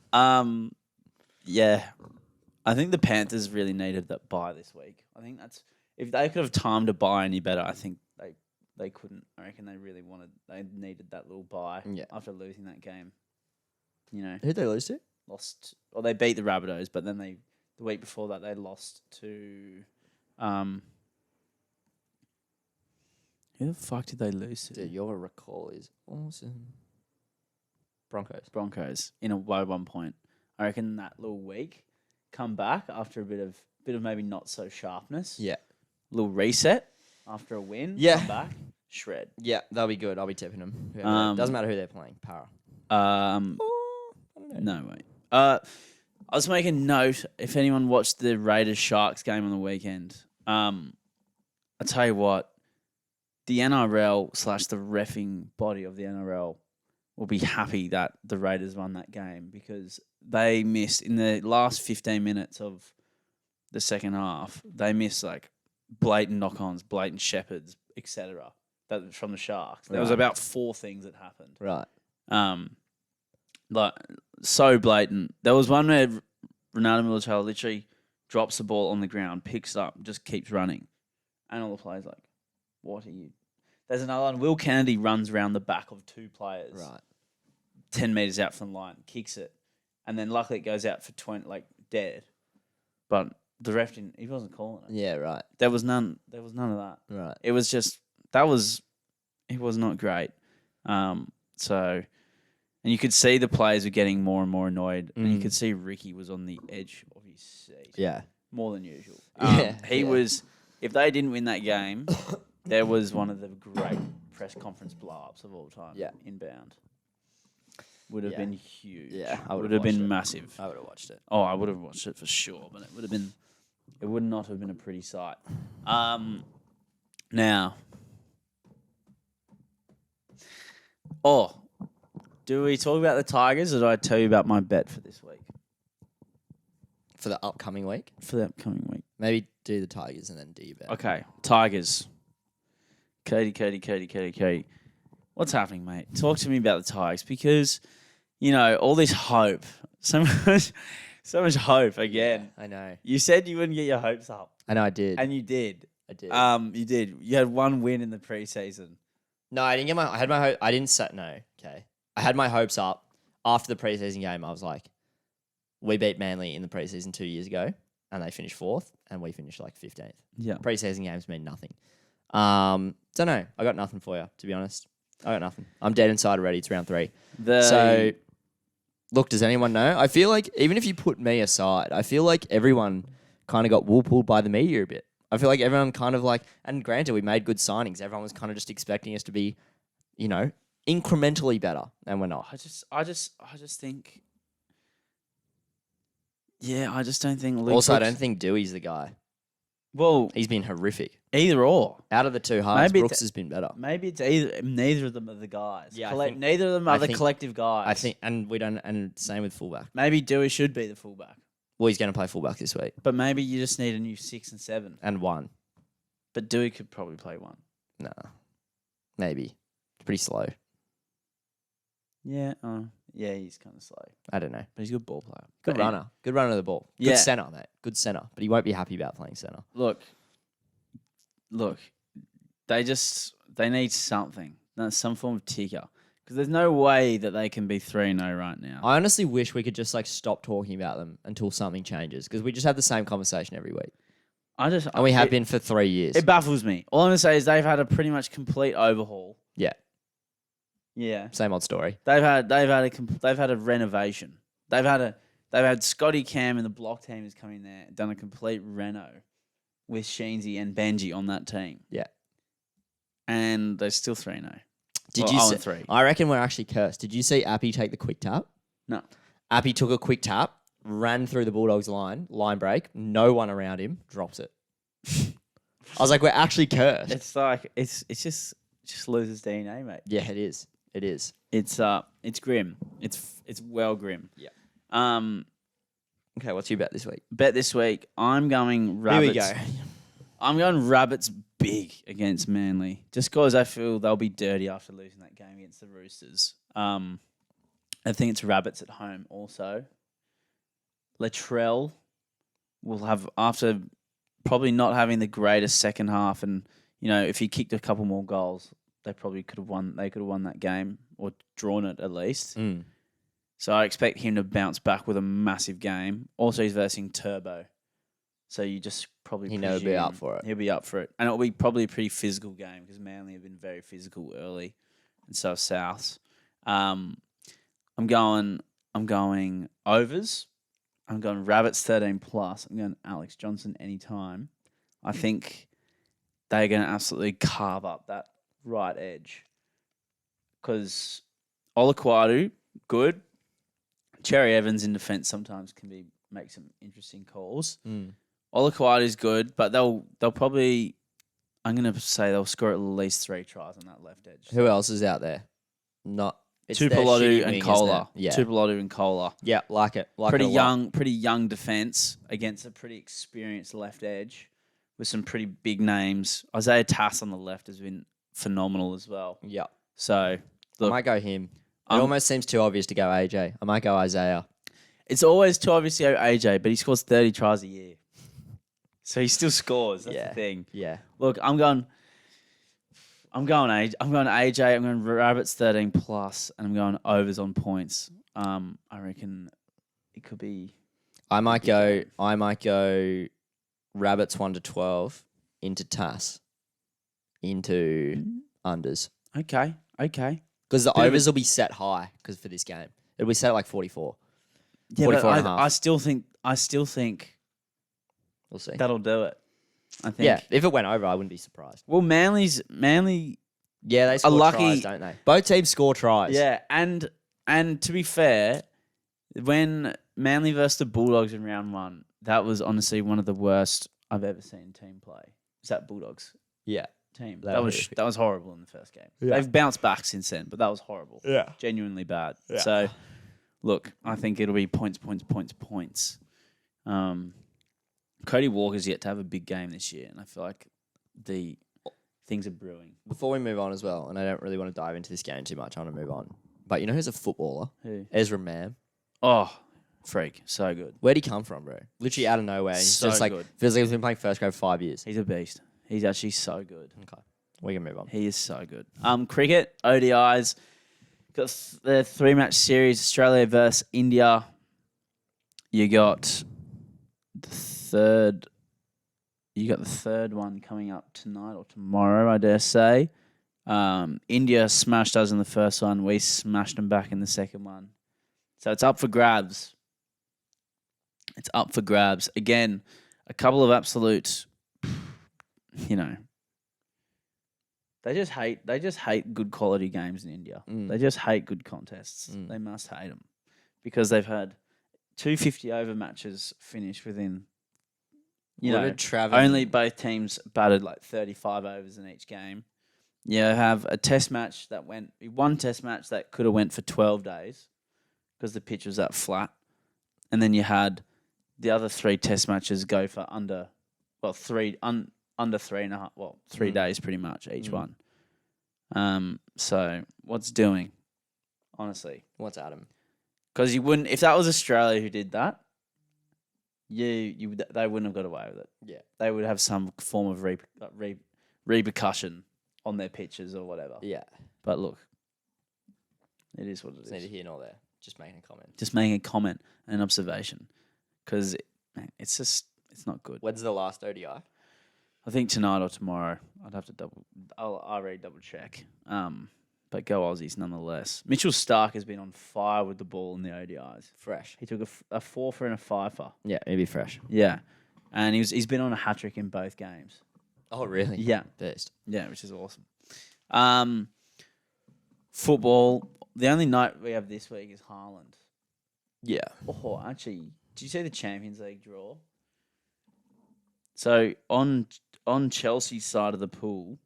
Yeah, I think the Panthers really needed that bye this week. I think that's if they could have timed a bye any better. I think they couldn't. I reckon they needed that little bye Yeah. after losing that game. You know, Who'd they lose to? they beat the Rabbitohs, but then the week before that they lost to who the fuck did they lose to? Dude, your recall is awesome. Broncos in a by 1 point. I reckon that little week come back after a bit of maybe not so sharpness. Yeah. Little reset after a win. Yeah. Come back. Shred. Yeah, that'll be good. I'll be tipping them. Doesn't matter who they're playing. Para. I don't know. No, wait. I was making note if anyone watched the Raiders Sharks game on the weekend. I tell you what, the NRL / the reffing body of the NRL will be happy that the Raiders won that game because they missed in the last 15 minutes of the second half. They missed like blatant knock-ons, blatant shepherds, etc. That from the Sharks. There was Right. about 4 things that happened. Right. Like so blatant. There was one where Ronaldo Militao literally drops the ball on the ground, picks it up, just keeps running, and all the players like, "What are you?" There's another one. Will Kennedy runs around the back of 2 players, Right. 10 meters out from the line, kicks it, and then luckily it goes out for 20, like dead. But the ref didn't. He wasn't calling it. Yeah, right. There was none of that. Right. It was just it was not great. So, and you could see the players were getting more and more annoyed, and you Mm. could see Ricky was on the edge of his seat Yeah. more than usual. He Yeah. was. If they didn't win that game, there was one of the great press conference blow-ups of all time. Yeah. Inbound would have Yeah. been huge. Yeah, I would would've have been watched it. massive. I would have watched it. Oh, I would have watched it for sure, but it would have been. It would not have been a pretty sight. Now. Oh, do we talk about the Tigers, or do I tell you about my bet for this week, For the upcoming week, for the upcoming week? maybe do the Tigers and then do your bet. Okay, Tigers. Cody. What's happening, mate? Talk to me about the Tigers because, all this hope, so much hope again. I know. You said you wouldn't get your hopes up, I know. I did. and you did. I did. You did. You had 1 win in the preseason. No, I didn't get I had my hope. I didn't set. No. Okay. I had my hopes up after the preseason game. I was like, we beat Manly in the preseason 2 years ago, and they finished 4th, and we finished like 15th. Yeah. Preseason games mean nothing. Don't know. I got nothing for you, to be honest. I got nothing. I'm dead inside already. It's round 3. So, look, does anyone know? I feel like even if you put me aside, I feel like everyone kind of got wool pulled by the media a bit. I feel like everyone kind of like, and granted, we made good signings. Everyone was kind of just expecting us to be, incrementally better, and we're not. I just think. Yeah, I just don't think. Luke Also, I Brooks- don't think Dewey's the guy. Well, He's been horrific. either or. Out of the two halves, Maybe Brooks it's- has been better. Maybe it's either neither of them are the guys. Yeah, I think- Neither of them are I the think- collective guys. I think, and same with fullback. maybe Dewey should be the fullback, Well, he's going to play fullback this week, but maybe you just need a new 6 and 7. and 1. But Dewey could probably play 1. No, maybe it's pretty slow. Yeah, yeah, he's kind of slow, I don't know. but he's a good ball player. Good But runner. Good runner of the ball. Good Yeah. centre, mate. Good centre. But he won't be happy about playing centre. Look, they need something, some form of ticker, because there's no way that they can be 3-0 right now. I honestly wish we could just like stop talking about them until something changes because we just have the same conversation every week. And we have been for 3 years. It baffles me. All I'm gonna say is they've had a pretty much complete overhaul. Yeah. Yeah. Same old story. They've had a renovation. They've had Scotty Cam and the block team has come in there, done a complete reno with Sheensy and Benji on that team. Yeah. And they're still 3-0. Did Well, you 0 see? and 3. I reckon we're actually cursed. Did you see Appy take the quick tap? No. Appy took a quick tap, ran through the Bulldogs line break, no one around him, drops it. I was like, we're actually cursed. It's like it's just loses DNA, mate. Yeah, it is. It is. It's grim. It's well grim. Yeah. Okay, what's your bet this week? Bet this week, I'm going Rabbits. Here we go. I'm going Rabbits big against Manly, just because I feel they'll be dirty after losing that game against the Roosters. I think it's Rabbits at home also. Latrell will have, after probably not having the greatest second half, and if he kicked a couple more goals, they probably could have won. They could have won that game or drawn it at least. Mm. So I expect him to bounce back with a massive game. Also, he's versing Turbo. So you just probably He'll be presume up for it. He'll be up for it. And it'll be probably a pretty physical game because Manly have been very physical early, and so have Souths. I'm going overs. I'm going Rabbits 13 plus. I'm going Alex Johnson anytime. I think they're going to absolutely carve up that right edge because Olaquadu, good. Cherry Evans in defence sometimes can make some interesting calls. Mm. Olaquadu is good, but they'll probably, I'm going to say they'll score at least 3 tries on that left edge. Who else is out there? Not it's their Tupolodu shitty and wing, isn't Kohler. it? Yeah. Tupolodu and Kohler. Yeah, like it. Like Pretty it a lot. pretty young defence against a pretty experienced left edge with some pretty big names. Isaiah Tass on the left has been phenomenal as well. Yeah. So, I look, might go him. It Um, almost seems too obvious to go AJ. I might go Isaiah. it's always too obvious to go AJ, but he scores 30 tries a year. So he still scores. That's Yeah. the thing. Yeah. Look, I'm going AJ. I'm going Rabbits 13 plus, and I'm going overs on points. I reckon it could be. I might Yeah. go Rabbits 1 to 12 into TAS into unders. Okay. Because the Bit of a- overs will be set high because for this game. It'll be set at like 44. Yeah, but 44 and a half. I still think We'll see. that'll do it. I think. Yeah, if it went over, I wouldn't be surprised. Well, Manly. Yeah, they score lucky- tries, don't they? Both teams score tries. Yeah, and to be fair, when Manly versus the Bulldogs in round 1, that was honestly one of the worst I've ever seen team play. Is that Bulldogs Yeah. team? They That were was horrific. that was horrible in the first game. Yeah. They've bounced back since then, but that was horrible. Yeah. Genuinely bad. Yeah. So, look, I think it'll be points. Cody Walker's yet to have a big game this year, and I feel like the things are brewing. Before we move on as well, and I don't really want to dive into this game too much, I want to move on. But you know who's a footballer? Who? Ezra Mam. Oh, freak. So good. Where'd he come from, bro? Literally out of nowhere. And he's So just like, good. feels like he's been playing first grade for 5 years. He's a beast. He's actually so good. Okay. We can move on. He is so good. Cricket, ODIs. Got the 3-match series, Australia versus India. You got the third one coming up tonight or tomorrow, I dare say. India smashed us in the first one. We smashed them back in the second one. So it's up for grabs. Again, a couple of absolute, they just hate good quality games in India. Mm. They just hate good contests. Mm. They must hate them because they've had 2 50 over matches finished within you What know, did Travis? only both teams batted like 35 overs in each game. You have a test match that went one test match that could have went for 12 days because the pitch was that flat, and then you had the other 3 test matches go for under 3.5 3 days pretty much each one. So what's doing, honestly? What's Adam? Because you wouldn't, if that was Australia who did that, they wouldn't have got away with it. Yeah. They would have some form of repercussion on their pitches or whatever. Yeah. But look, it is what it It's is. neither here nor there. Just making a comment. Just making a comment and an observation, because it's not good. When's the last ODI? I think tonight or tomorrow. I'd have to I'll already double check. But go Aussies nonetheless. Mitchell Stark has been on fire with the ball in the ODIs. Fresh. He took a 4-for and a 5-for. Yeah, maybe fresh. Yeah, and he's been on a hat trick in both games. Oh, really? Yeah, Best. yeah, which is awesome. Football. The only night we have this week is Haaland. Yeah. Oh, actually, did you see the Champions League draw? So on Chelsea's side of the pool,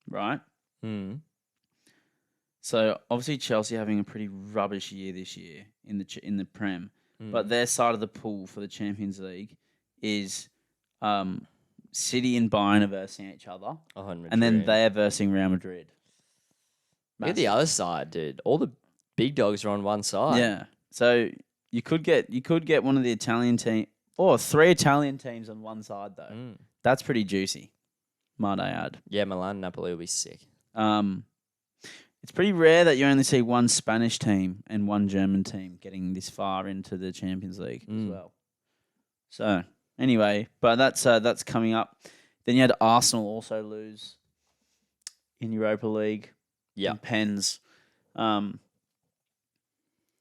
right? Hmm. So obviously Chelsea having a pretty rubbish year this year in the Prem, but their side of the pool for the Champions League is City and Bayern are versing each other, 100. and then they are versing Real Madrid. Look at the other side, dude. All the big dogs are on one side. Yeah. So you could get one of the Italian team or 3 Italian teams on one side though. Mm. That's pretty juicy, might I add. Yeah, Milan, Napoli will be sick. It's pretty rare that you only see one Spanish team and one German team getting this far into the Champions League as well. So anyway, but that's coming up. Then you had Arsenal also lose in Europa League. Yeah. And Pens.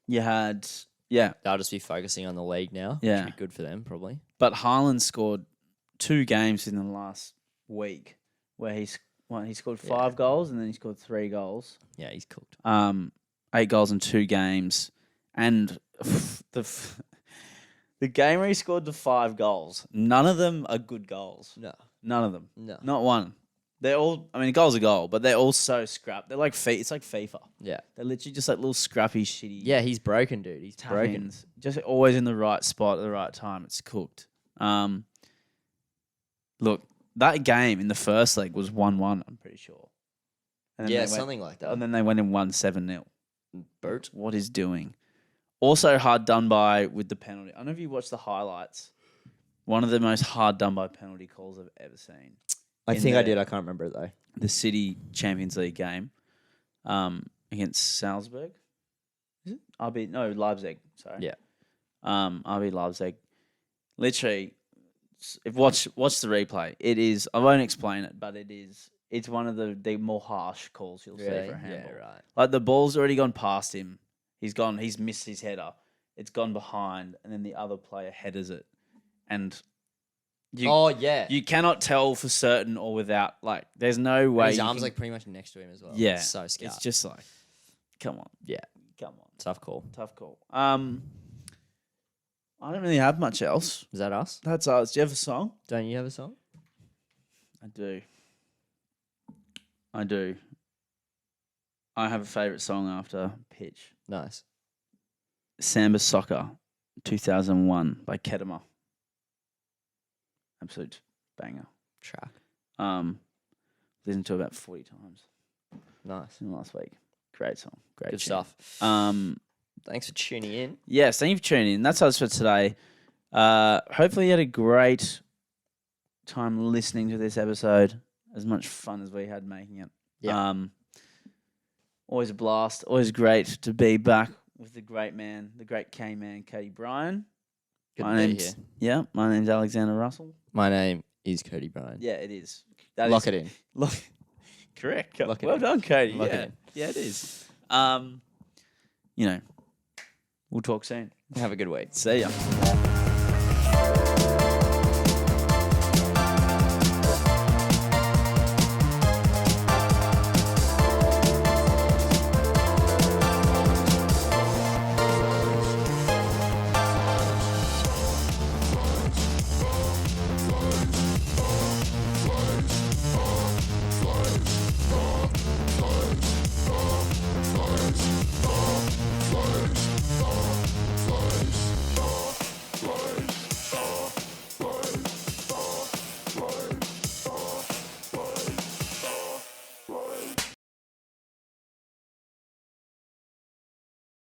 You had They'll just be focusing on the league now. Yeah. Which would be good for them, probably. but Haaland scored 2 games in the last week where he scored 5 goals and then he scored 3 goals. Yeah, he's cooked. 8 goals in 2 games, and the game where he scored the 5 goals, none of them are good goals. No. None of them. No. Not one. They're all. I mean, a goal's a goal, but they're all so scrap. They're like It's like FIFA. Yeah. They're literally just like little scrappy, shitty. Yeah, he's broken, dude. He's broken. tap-ins. Just always in the right spot at the right time. It's cooked. Look, that game in the first leg was 1-1. I'm pretty sure. And then Yeah, they went- something like that. And then they went and won 7-0. Bert. What is doing? Also hard done by with the penalty. I don't know if you watched the highlights. One of the most hard done by penalty calls I've ever seen. I in think I the- did. I can't remember it, though. The City Champions League game against Salzburg. Is it? Leipzig. Sorry. Yeah. RB Leipzig. Literally, watch the replay. It is. I won't explain it, but it is. It's one of the more harsh calls you'll see for a handball. Yeah, right. Like the ball's already gone past him. He's gone. He's missed his header. It's gone behind, and then the other player headers it, and yeah. you cannot tell for certain or without. Like, there's no way. His you arm's can- like pretty much next to him as well. yeah, It's so scarred. It's just like, come on, Yeah. come on, Tough call. tough call. I don't really have much else. Is that us? That's us. Do you have a song? Don't you have a song? I do. I have a favourite song after pitch. Nice. Samba Soccer 2001 by Kedema. Absolute banger. Track. Listened to it about 40 times Nice. in the last week. Great song. Great Good tune. stuff. Um, Thanks for tuning in. yes, thank you for tuning in. That's us for today. Hopefully you had a great time listening to this episode. As much fun as we had making it. Yeah. Always a blast. Always great to be back with the great man, the great K-man, Cody Bryan. Good My to be name's here. Yeah, my name's Alexander Russell. My name is Cody Bryan. Yeah, it is. Lock it in. Look, correct. Lock it Well in. done, Cody. Lock it yeah. in. Yeah, it is. We'll talk soon. Have a good week. See ya.